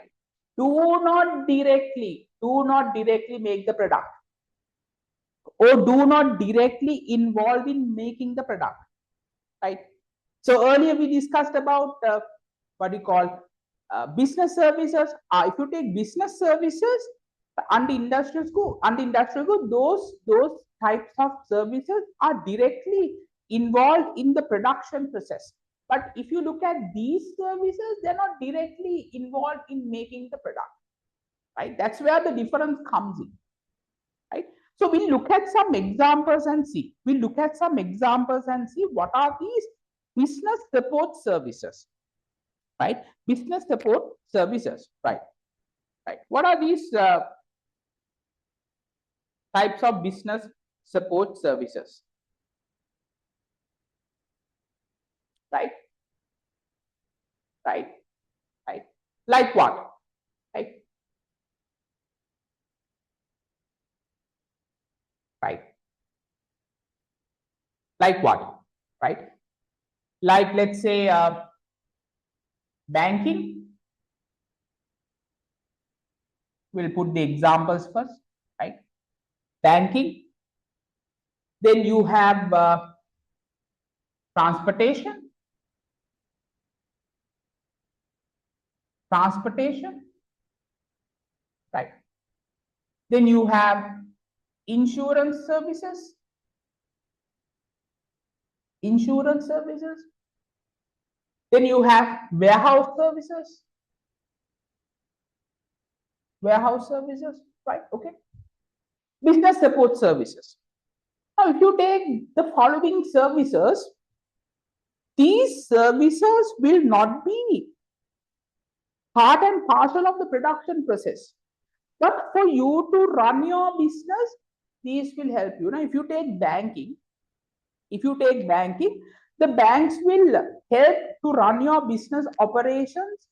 do not directly make the product, or do not directly involve in making the product, right? So earlier we discussed about what you call business services. If you take business services and industrial good, those types of services are directly involved in the production process. But if you look at these services, they're not directly involved in making the product, right? That's where the difference comes in, right? So we'll look at some examples and see. What are these business support services, right? Business support services, right? Right. What are these types of business support services, right? Right. Right. Like what? Right. Right. Like what? Right. Like, let's say, banking. We'll put the examples first, right? Banking. Then you have transportation. Transportation. Right. Then you have insurance services. Insurance services. Then you have warehouse services. Warehouse services, right? Okay. Business support services. Now, if you take the following services, these services will not be part and parcel of the production process. But for you to run your business, these will help you. Now, if you take banking, the banks will help to run your business operations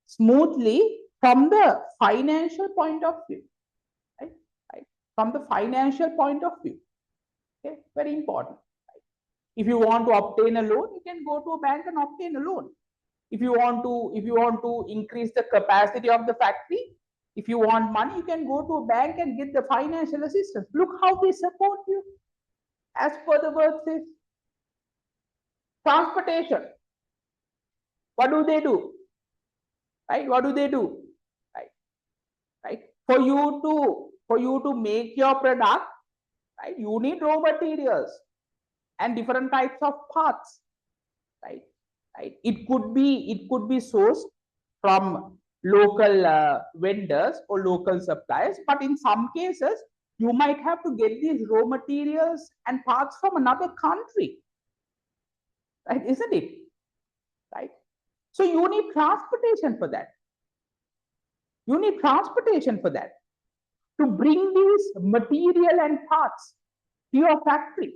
smoothly from the financial point of view, right? Right. From the financial point of view. Okay, very important. Right? If you want to obtain a loan, you can go to a bank and obtain a loan. If you want to increase the capacity of the factory, if you want money, you can go to a bank and get the financial assistance. Look how they support you. As per the word says, transportation. What do they do? Right? What do they do? Right? Right? For you to make your product, right? You need raw materials and different types of parts, right? Right? It could be sourced from local vendors or local suppliers, but in some cases you might have to get these raw materials and parts from another country, right? Isn't it? Right? So you need transportation for that. You need transportation for that to bring these material and parts to your factory.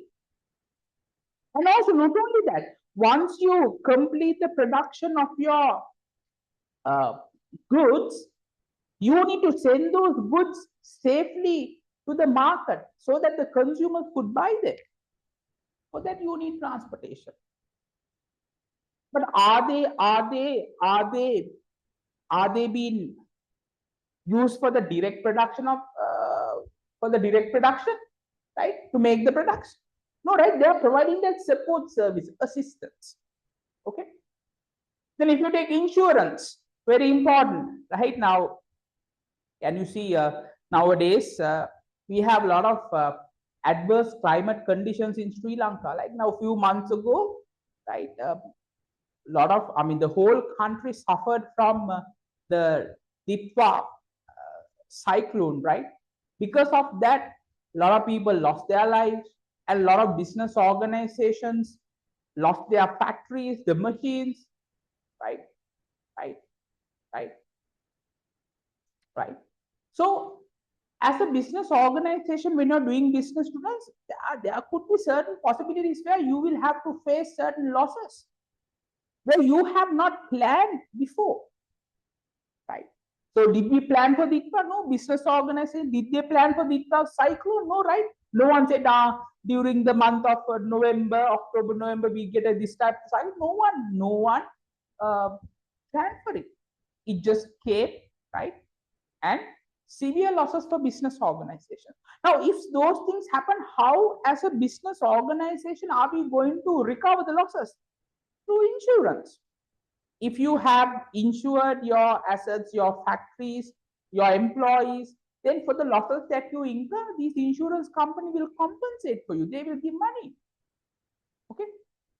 And also, not only that, once you complete the production of your goods, you need to send those goods safely to the market so that the consumers could buy them. For that, you need transportation. But are they being used for the direct production of right, to make the products? No, right? They are providing that support service, assistance. Okay. Then if you take insurance, very important, right? Now, and you see nowadays we have a lot of adverse climate conditions in Sri Lanka. Like now, a few months ago, right? The whole country suffered from the Ditwa cyclone, right? Because of that, a lot of people lost their lives, and a lot of business organizations lost their factories, the machines, right? Right, right, right. So, as a business organization, when you're doing business, students, there could be certain possibilities where you will have to face certain losses where you have not planned before, right? So did we plan for Ditwa? No. Business organization, did they plan for Ditwa cyclone? No, right? No one said, during the month of November, October, November, we get this type of cyclone. No one transferring. It just came, right? And severe losses for business organization. Now, if those things happen, how as a business organization are we going to recover the losses? Through insurance. If you have insured your assets, your factories, your employees, then for the losses that you incur, these insurance company will compensate for you. They will give money. Okay.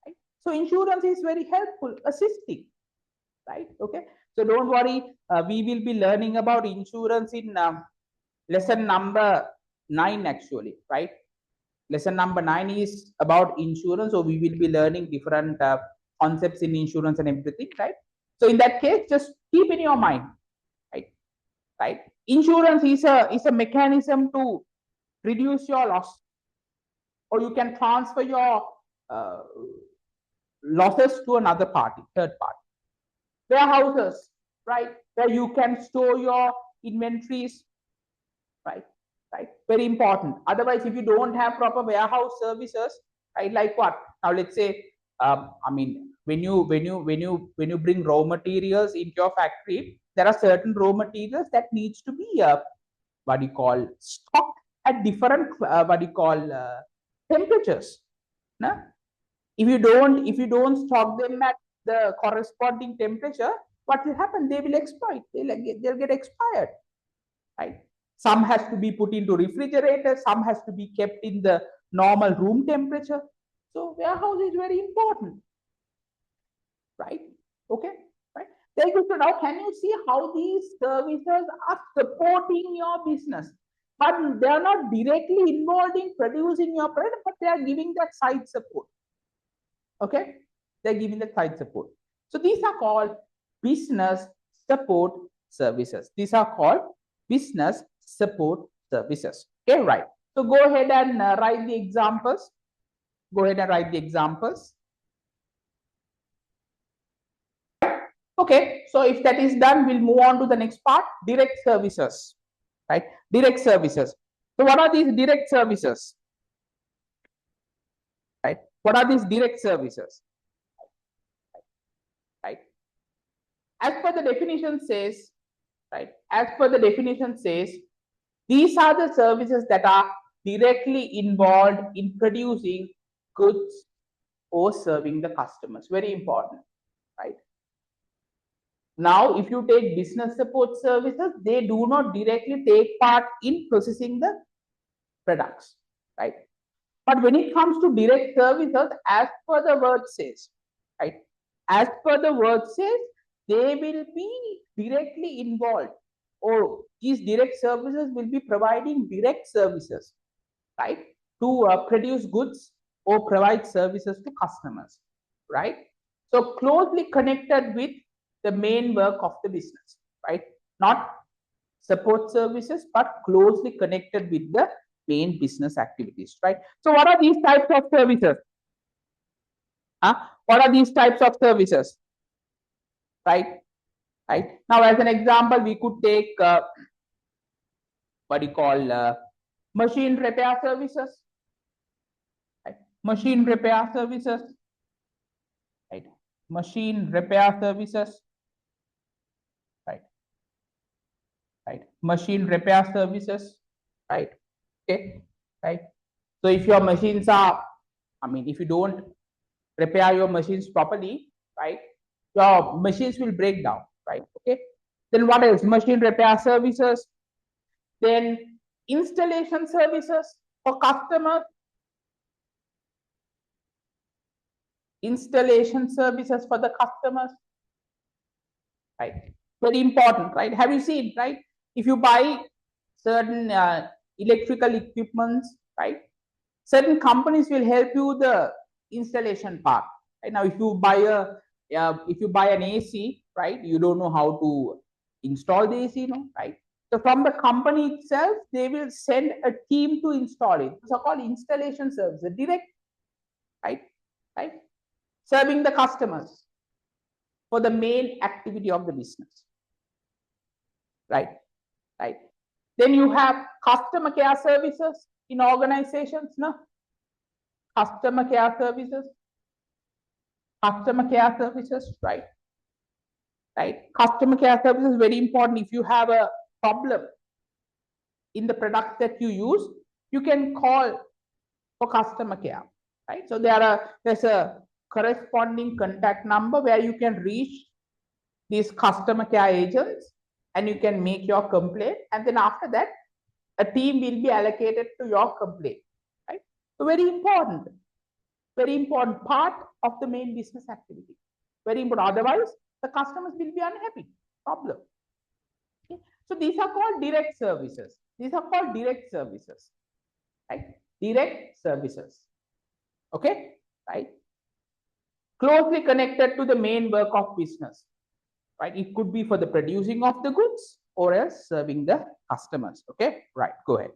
Right? So insurance is very helpful, assisting. Right. Okay. So don't worry. We will be learning about insurance in lesson number 9 actually. Right. Lesson number 9 is about insurance. So we will be learning different concepts in insurance and everything. Right. So in that case, just keep in your mind. Right. Insurance is a mechanism to reduce your loss, or you can transfer your losses to another party, third party. Warehouses, right, where you can store your inventories, right, very important. Otherwise, if you don't have proper warehouse services, right, like what now, let's say, I mean, when you bring raw materials into your factory, there are certain raw materials that needs to be what you call stocked at different what you call temperatures. No? If you don't stock them at the corresponding temperature, what will happen? They will exploit. They'll get expired. Right? Some has to be put into refrigerator. Some has to be kept in the normal room temperature. So warehouse is very important. Right? Okay. Right. Very good. So now can you see how these services are supporting your business? But they are not directly involved in producing your product, but they are giving that side support. Okay, they're giving the side support. So these are called business support services. These are called business support services. Okay, right. So go ahead and write the examples. Go ahead and write the examples. Okay, so if that is done, we'll move on to the next part, direct services. Right, direct services. So what are these direct services? Right, what are these direct services? Right, as per the definition says, right, as per the definition says, these are the services that are directly involved in producing goods or serving the customers. Very important, right? Now, if you take business support services, they do not directly take part in processing the products, right? But when it comes to direct services, as per the word says, right? As per the word says, they will be directly involved, or these direct services will be providing direct services, right, to produce goods or provide services to customers, right? So closely connected with the main work of the business, right? Not support services, but closely connected with the main business activities, right? So what are these types of services? What are these types of services? Right? Right. Now, as an example, we could take what you call machine repair services. Right? Machine repair services. Right? Machine repair services. Right? Right? Machine repair services. Right? Okay. Right? So if your machines are, I mean, if you don't repair your machines properly, right, your machines will break down, right? Okay. Then what else? Machine repair services. Then installation services for customers. Installation services for the customers, right? Very important, right? Have you seen, right? If you buy certain electrical equipments, right, certain companies will help you the installation part. Right? Now, if you buy an AC, right, you don't know how to install the AC, no, right? So from the company itself, they will send a team to install it. So called installation services, direct, right, right, serving the customers for the main activity of the business, right, right. Then you have customer care services in organizations, no? Customer care services, right? right? Customer care service is very important. If you have a problem in the product that you use, you can call for customer care, right? So there's a corresponding contact number where you can reach these customer care agents and you can make your complaint, and then after that a team will be allocated to your complaint, right? So very important part of the main business activity, very important, otherwise the customers will be unhappy, problem. Okay? So these are called direct services, right? Direct services, okay, right? Closely connected to the main work of business, right? It could be for the producing of the goods or else serving the customers, okay, right? Go ahead.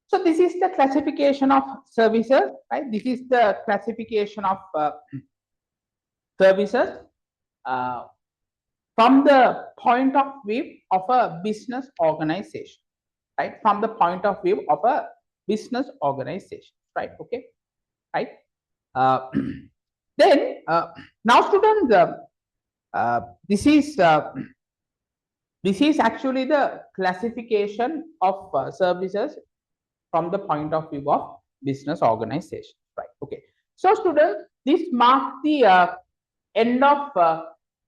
So this is the classification of services, right? This is the classification of services uh, from the point of view of a business organization, right? From the point of view of a business organization, right? Okay, right? Uh, then now students, this is actually the classification of services from the point of view of business organization, right? Okay, so students, this marks the end of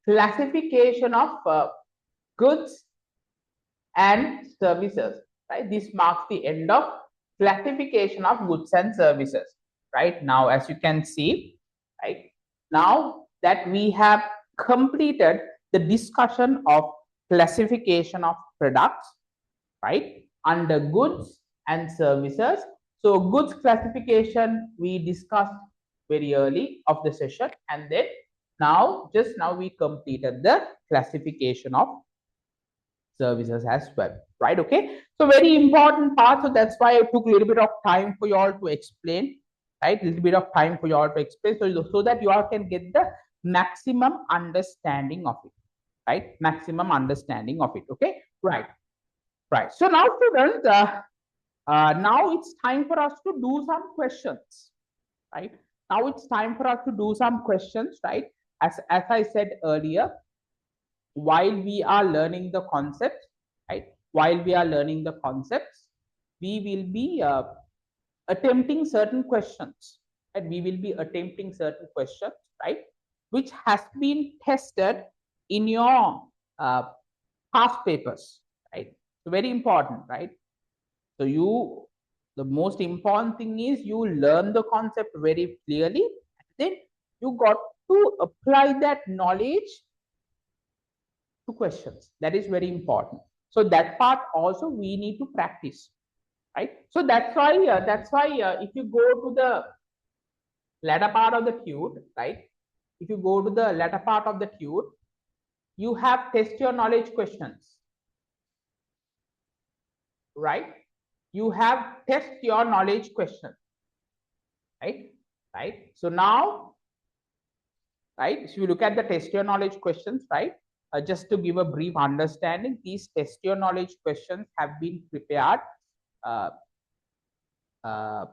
classification of goods and services, right? This marks the end of classification of goods and services, right? Now as you can see, right, now that we have completed the discussion of classification of products, right, under goods and services. So goods classification we discussed very early of the session, and then just now we completed the classification of services as well, right? Okay, so very important part, so that's why I took a little bit of time for you all to explain, right? A little bit of time for you all to explain, so that you all can get the maximum understanding of it, right? Maximum understanding of it, okay, right? Right. So now students, now it's time for us to do some questions, right? Now it's time for us to do some questions, right? As I said earlier, while we are learning the concepts, right? While we are learning the concepts, we will be attempting certain questions, and we will be attempting certain questions, right? Which has been tested in your past papers, right? So very important, right? So the most important thing is you learn the concept very clearly, and then you got to apply that knowledge to questions. That is very important. So that part also we need to practice, right? So that's why if you go to the latter part of the tute, right? If you go to the latter part of the tute, you have test your knowledge questions, right? You have test your knowledge questions, right? Right. So now, right, so you look at the test your knowledge questions, right? Just to give a brief understanding, these test your knowledge questions have been prepared uh, uh,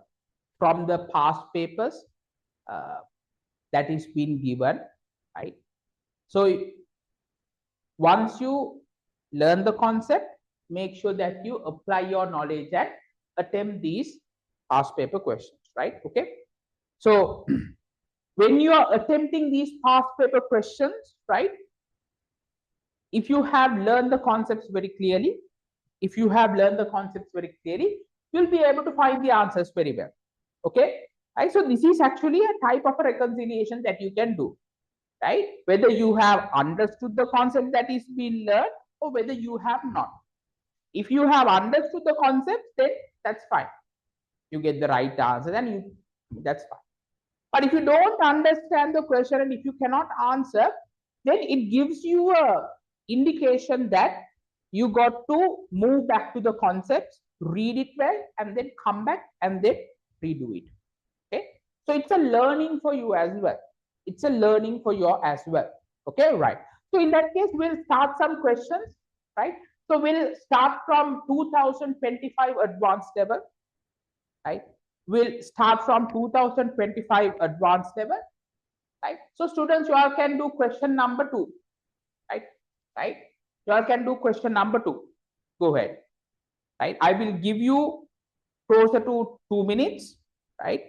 from the past papers that is been given, right? So once you learn the concept, make sure that you apply your knowledge and attempt these past paper questions, right? Okay. So when you are attempting these past paper questions, right, if you have learned the concepts very clearly, you'll be able to find the answers very well, okay, right? So this is actually a type of a reconciliation that you can do, right? Whether you have understood the concept that is being learned or whether you have not. If you have understood the concept, then that's fine, you get the right answer, and that's fine. But if you don't understand the question and if you cannot answer, then it gives you a indication that you got to move back to the concepts, read it well, and then come back and then redo it. Okay. So it's a learning for you as well. It's a learning for you as well. Okay, right. So in that case, we'll start some questions, right? So we'll start from 2025 advanced level, right? We'll start from 2025 advanced level. right? So students, you all can do question number 2, right? Right? You all can do question number 2. Go ahead, right? I will give you closer to 2 minutes, right?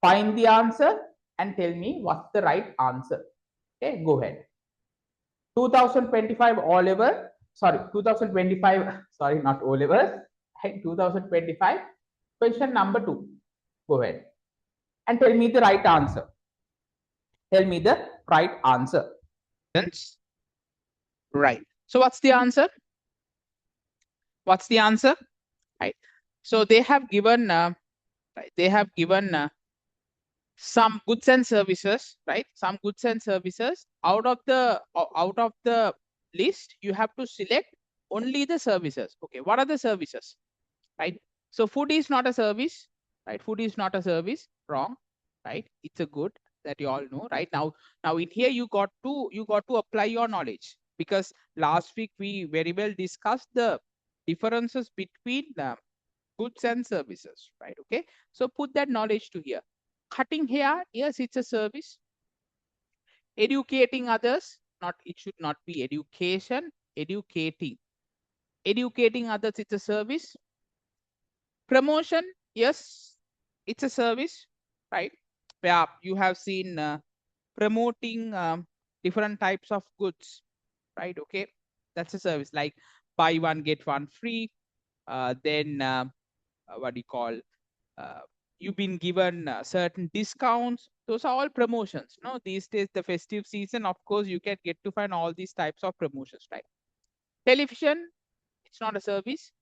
Find the answer and tell me what's the right answer. Okay, go ahead. 2025 Oliver, sorry, 2025, sorry, not Oliver, right? 2025, question number 2. Go ahead and tell me the right answer. Tell me the right answer. Right. So what's the answer? What's the answer? Right. So they have given right, they have given some goods and services, right? Some goods and services. Out of the list, you have to select only the services. Okay, what are the services? Right. So food is not a service, right? Food is not a service. Wrong, right? It's a good that you all know, right? Now in here you got to apply your knowledge, because last week we very well discussed the differences between the goods and services, right? Okay, so put that knowledge to here. Cutting hair, yes, it's a service. Educating others, not, it should not be education. Educating others, it's a service. Promotion, yes, it's a service, right? Where you have seen promoting different types of goods, right? Okay, that's a service, like buy one get one free. Then what do you call, you've been given certain discounts. Those are all promotions. No, these days the festive season, of course, you can get to find all these types of promotions, right? Television, it's not a service.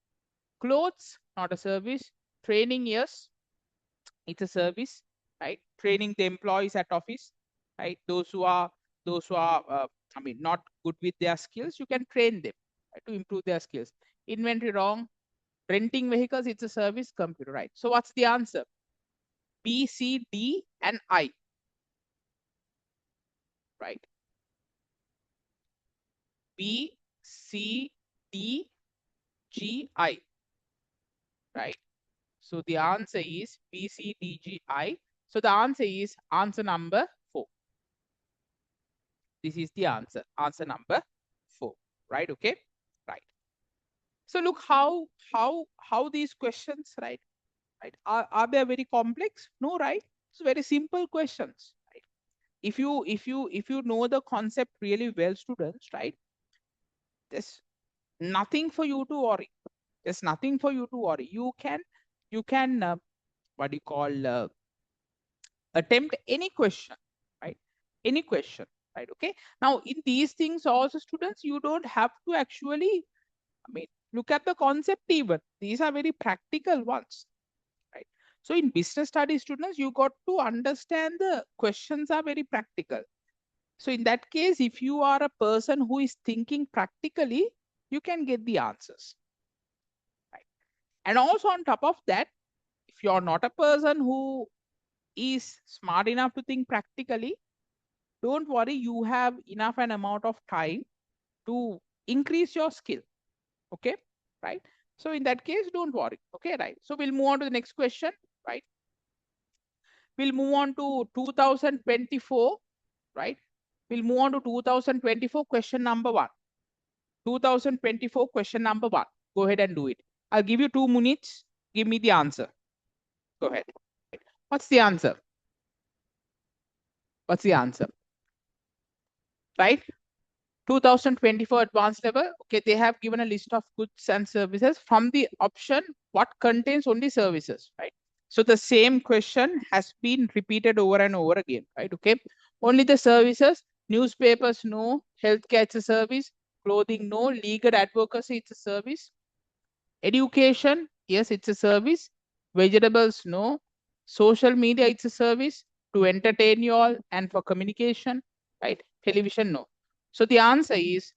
Clothes, not a service. Training, yes, it's a service, right? Training the employees at office, right? Those who are I mean, not good with their skills, you can train them, right, to improve their skills. Inventory, wrong. Renting vehicles, it's a service. Computer, right? So what's the answer? B, C, D, and I, right? B, C, D, G, I, right? So the answer is B, C, D, G, I. So the answer is answer number 4. This is the answer number 4, right? Okay, right. So look how these questions, right, are they very complex? No, right? It's very simple questions, right? If you know the concept really well, students, right, there's nothing for you to worry. There's nothing for you to worry. You can what do you call, attempt any question, right? Any question, right? Okay, now in these things also, students, you don't have to actually, I mean, look at the concept even. These are very practical ones, right? So in business studies, students, you got to understand the questions are very practical. So in that case, if you are a person who is thinking practically, you can get the answers, right? And also on top of that, if you're not a person who is smart enough to think practically, don't worry, you have enough an amount of time to increase your skill. Okay, right? So in that case, don't worry. Okay, right? So we'll move on to the next question, right? We'll move on to 2024, right? We'll move on to 2024 question number 1. 2024 question number 1. Go ahead and do it. I'll give you 2 minutes. Give me the answer. Go ahead. What's the answer? What's the answer? Right? 2024 advanced level. Okay, they have given a list of goods and services from the option what contains only services, right? So the same question has been repeated over and over again, right? Okay, only the services. Newspapers, no. Healthcare, it's a service. Clothing, no. Legal advocacy, it's a service. Education, yes, it's a service. Vegetables, no. Social media, it's a service to entertain you all and for communication, right? Television, no. So the answer is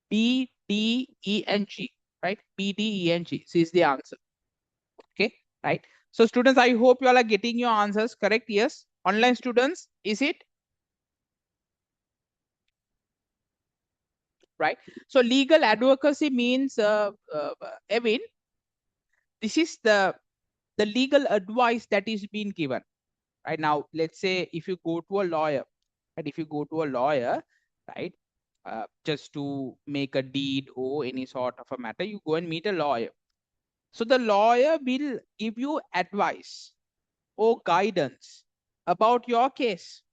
B, D, E, and G, right? B, D, E, and G. This is the answer. Okay, right? So students, I hope you all are getting your answers correct. Yes. Online students, is it? Right. So legal advocacy means, Evin, this is the legal advice that is being given. Right now, let's say if you go to a lawyer, But if you go to a lawyer, right, just to make a deed or any sort of a matter, you go and meet a lawyer. So the lawyer will give you advice or guidance about your case.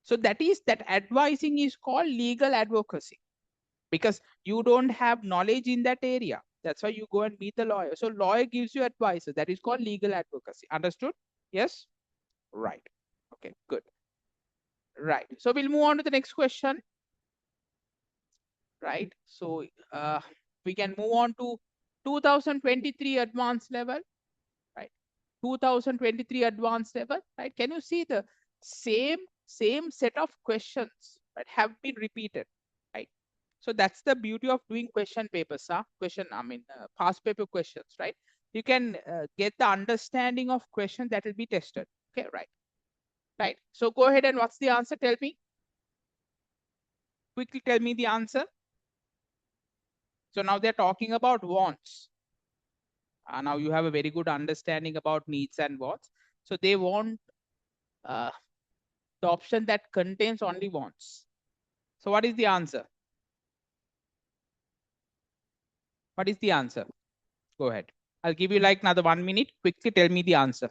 So that advising is called legal advocacy, because you don't have knowledge in that area. That's why you go and meet the lawyer. So lawyer gives you advice. So that is called legal advocacy. Understood? Yes? Right. Okay, good. Right. So we'll move on to the next question. Right. So we can move on to 2023 advanced level. Right. 2023 advanced level. Right. Can you see the same set of questions that have been repeated? Right. So that's the beauty of doing question papers, past paper questions, right? You can get the understanding of questions that will be tested. Okay, right. Right. So go ahead and what's the answer? Tell me. Quickly tell me the answer. So now they're talking about wants. Now you have a very good understanding about needs and wants. So they want the option that contains only wants. So what is the answer? What is the answer? Go ahead. I'll give you like another 1 minute. Quickly tell me the answer.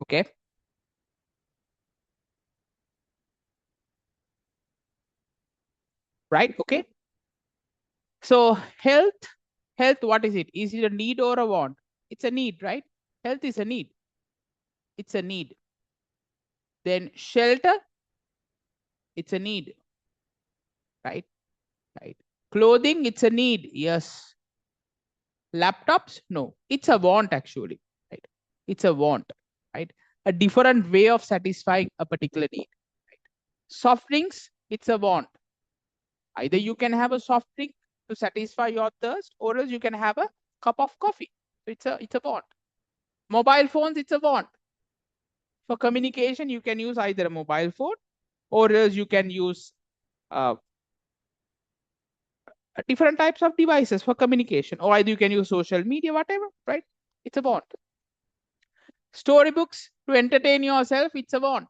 Okay. Right. Okay. So health, what is it? Is it a need or a want? It's a need, right? Health is a need. It's a need. Then shelter, it's a need, right? Right. Clothing, it's a need. Yes. Laptops, no. It's a want actually, right? It's a want, right? A different way of satisfying a particular need. Right? Soft drinks, it's a want. Either you can have a soft drink to satisfy your thirst, or else you can have a cup of coffee. So it's a want. Mobile phones, it's a want. For communication, you can use either a mobile phone, or else you can use different types of devices for communication, or either you can use social media, whatever, right? It's a want. Storybooks to entertain yourself, it's a want.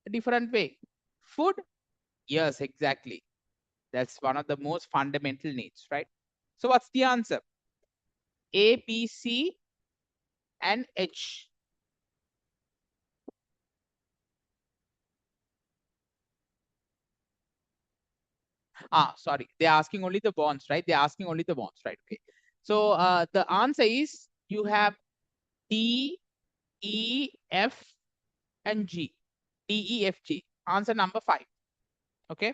A different way. Food, yes, exactly. That's one of the most fundamental needs, right? So what's the answer? A, B, C, and H. Sorry, they're asking only the bonds, right? They're asking only the bonds, right? Okay. So the answer is you have D, E, F, and G. D, E, F, G. Answer number 5. Okay.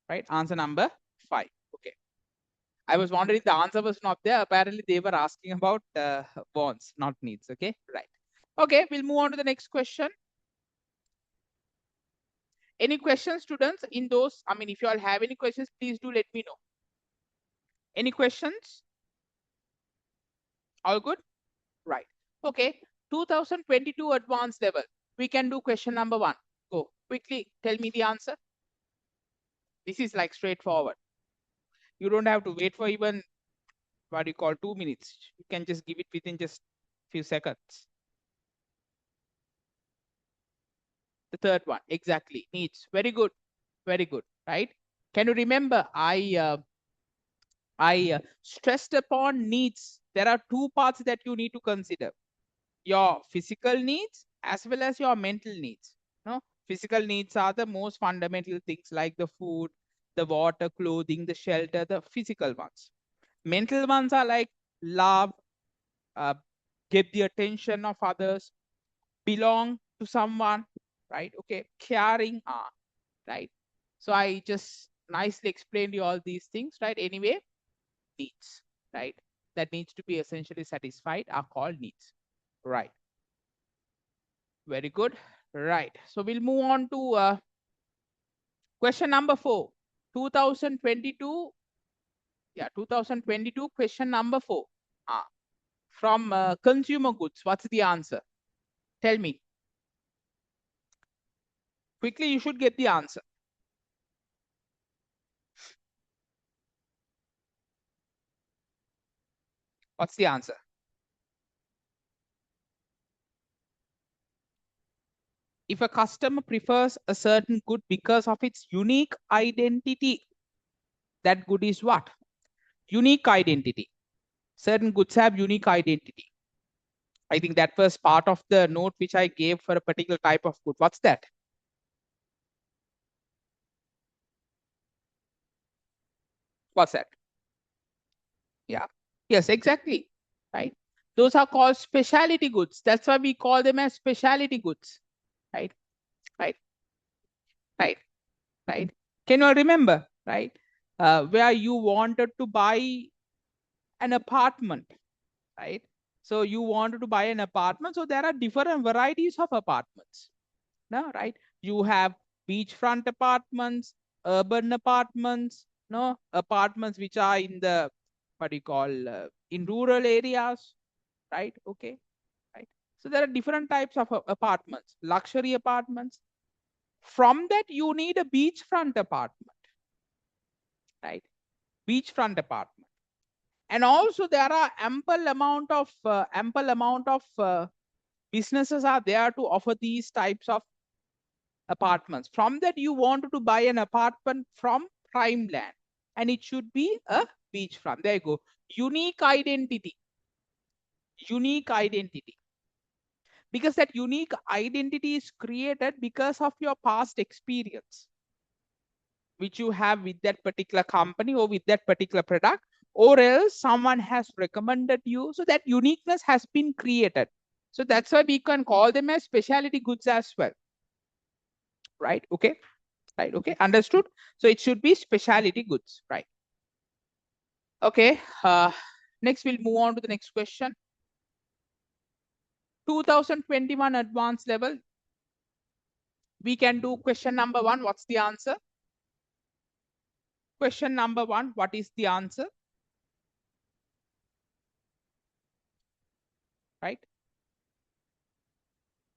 Right. Answer number 5. Okay. I was wondering the answer was not there. Apparently they were asking about bonds, not needs. Okay. Right. Okay. We'll move on to the next question. Any questions, students, in those? I mean, if you all have any questions, please do let me know. Any questions? All good? Right. Okay. 2022 advanced level. We can do question number 1. Go. Quickly tell me the answer. This is like straightforward. You don't have to wait for even what you call 2 minutes. You can just give it within just few seconds. The third one, exactly, needs. Very good. Very good. Right. Can you remember I stressed upon needs. There are 2 parts that you need to consider. Your physical needs as well as your mental needs. No, physical needs are the most fundamental things like the food, the water, clothing, the shelter, the physical ones. Mental ones are like love, get the attention of others, belong to someone, right? Okay, caring, right? So I just nicely explained you all these things, right? Anyway, needs, right? That needs to be essentially satisfied are called needs, right? Very good. Right. So we'll move on to question number 4. 2022. Yeah, 2022 question number 4. From consumer goods. What's the answer? Tell me. Quickly, you should get the answer. What's the answer? If a customer prefers a certain good because of its unique identity, that good is what? Unique identity. Certain goods have unique identity. I think that was part of the note which I gave for a particular type of good. What's that? What's that? Yeah. Yes, exactly. Right. Those are called specialty goods. That's why we call them as specialty goods. Right. Right. Right. Right. Can you all remember? Right. Where you wanted to buy an apartment. Right. So you wanted to buy an apartment. So there are different varieties of apartments. No, right? You have beachfront apartments, urban apartments, no apartments which are in the what do you call in rural areas, right? Okay, right. So there are different types of apartments, luxury apartments. From that, you need a beachfront apartment, right? Beachfront apartment, and also there are ample amount of businesses are there to offer these types of apartments. From that, you wanted to buy an apartment from prime land, and it should be a beachfront. There you go. Unique identity. Unique identity. Because that unique identity is created because of your past experience, which you have with that particular company or with that particular product, or else someone has recommended you. So that uniqueness has been created. So that's why we can call them as specialty goods as well. Right? Okay. Right. Okay. Understood. So it should be specialty goods. Right. Okay. Next, we'll move on to the next question. 2021 advanced level. We can do question number 1. What's the answer? Question number 1. What is the answer? Right.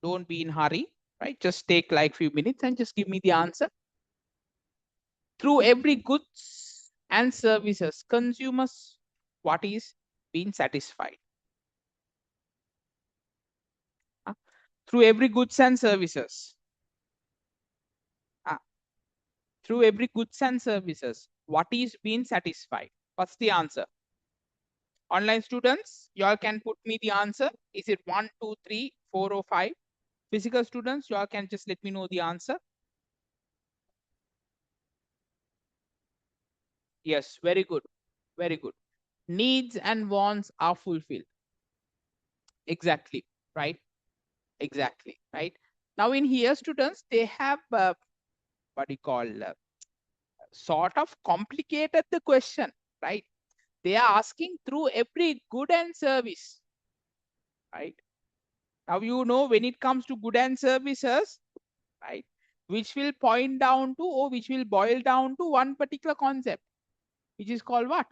Don't be in hurry. Right. Just take like few minutes and just give me the answer. Through every goods and services, consumers, what is being satisfied? Through every goods and services. Through every goods and services, what is being satisfied? What's the answer? Online students, you all can put me the answer. Is it 1, 2, 3, 4, or 5? Physical students, you all can just let me know the answer. Yes, very good. Very good. Needs and wants are fulfilled. Exactly, right? Exactly, right? Now in here, students, they have what do you call sort of complicated the question, right? They are asking through every good and service, right? Now, you know, when it comes to good and services, right, which will point down to, or which will boil down to one particular concept, which is called what?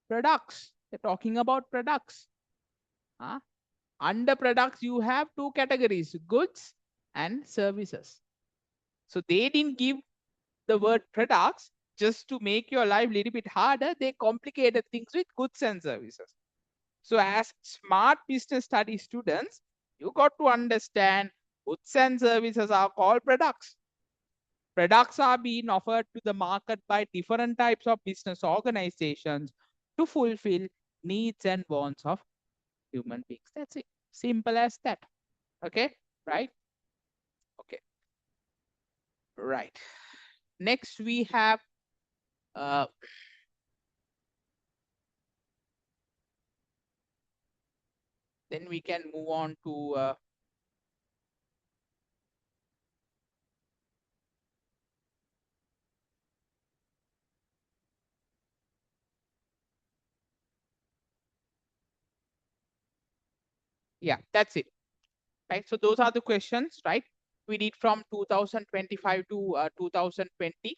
Products. They're talking about products. Under products, you have two categories, goods and services. So they didn't give the word products just to make your life a little bit harder. They complicated things with goods and services. So as smart business study students, you got to understand goods and services are called products. Products are being offered to the market by different types of business organizations to fulfill needs and wants of human beings. That's it. Simple as that. Okay, right? Okay, right. Next, we have then we can move on to yeah, that's it. Right. So those are the questions, right? We did from 2025 to 2020,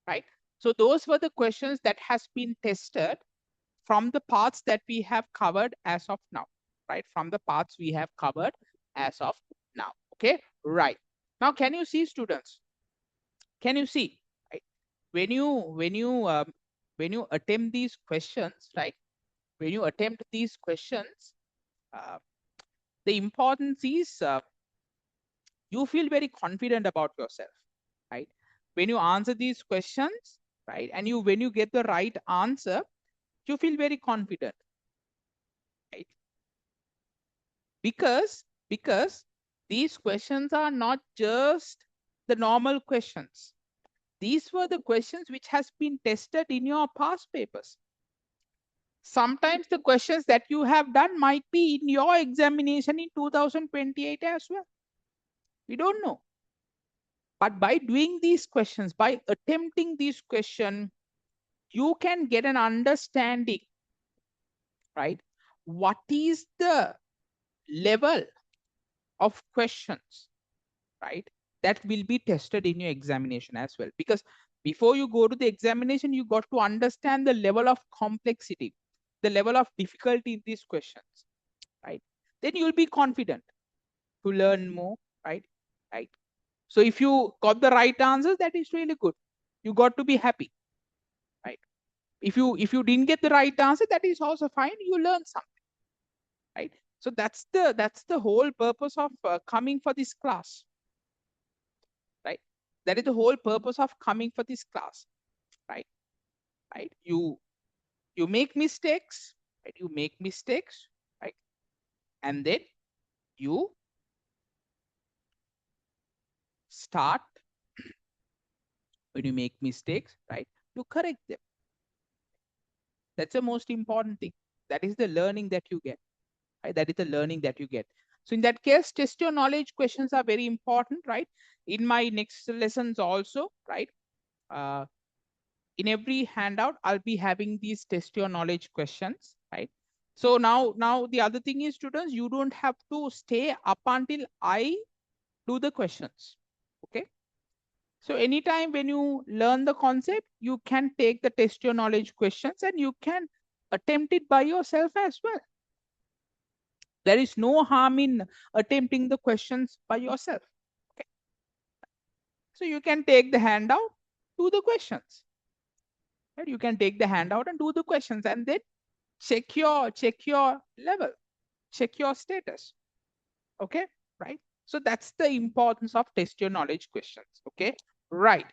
right? So those were the questions that has been tested from the parts that we have covered as of now, right? From the parts we have covered as of now. Okay, right. Now, can you see, students? Can you see? Right? When you attempt these questions, right? when you attempt these questions, the importance is you feel very confident about yourself, right? When you answer these questions, right, and when you get the right answer, you feel very confident, right? Because these questions are not just the normal questions. These were the questions which has been tested in your past papers. Sometimes the questions that you have done might be in your examination in 2028 as well. We don't know. But by doing these questions, by attempting these questions, you can get an understanding, right? What is the level of questions, right, that will be tested in your examination as well? Because before you go to the examination, you got to understand the level of complexity, the level of difficulty in these questions, right? Then you'll be confident to learn more, right? Right. So if you got the right answers, that is really good. You got to be happy, right? If you didn't get the right answer, that is also fine. You learn something, right? So that's the whole purpose of coming for this class, right? That is the whole purpose of coming for this class, right? Right. You make mistakes, right? You make mistakes, right? And then you start, when you make mistakes, right, you correct them. That's the most important thing. That is the learning that you get, right? That is the learning that you get. So in that case, test your knowledge questions are very important, right? In my next lessons also, right? In every handout, I'll be having these test your knowledge questions, right? So now the other thing is, students, you don't have to stay up until I do the questions, okay? So anytime when you learn the concept, you can take the test your knowledge questions and you can attempt it by yourself as well. There is no harm in attempting the questions by yourself. Okay. So you can take the handout, do the questions. Right? You can take the handout and do the questions and then check your level, check your status. Okay, right? So that's the importance of test your knowledge questions. Okay, right.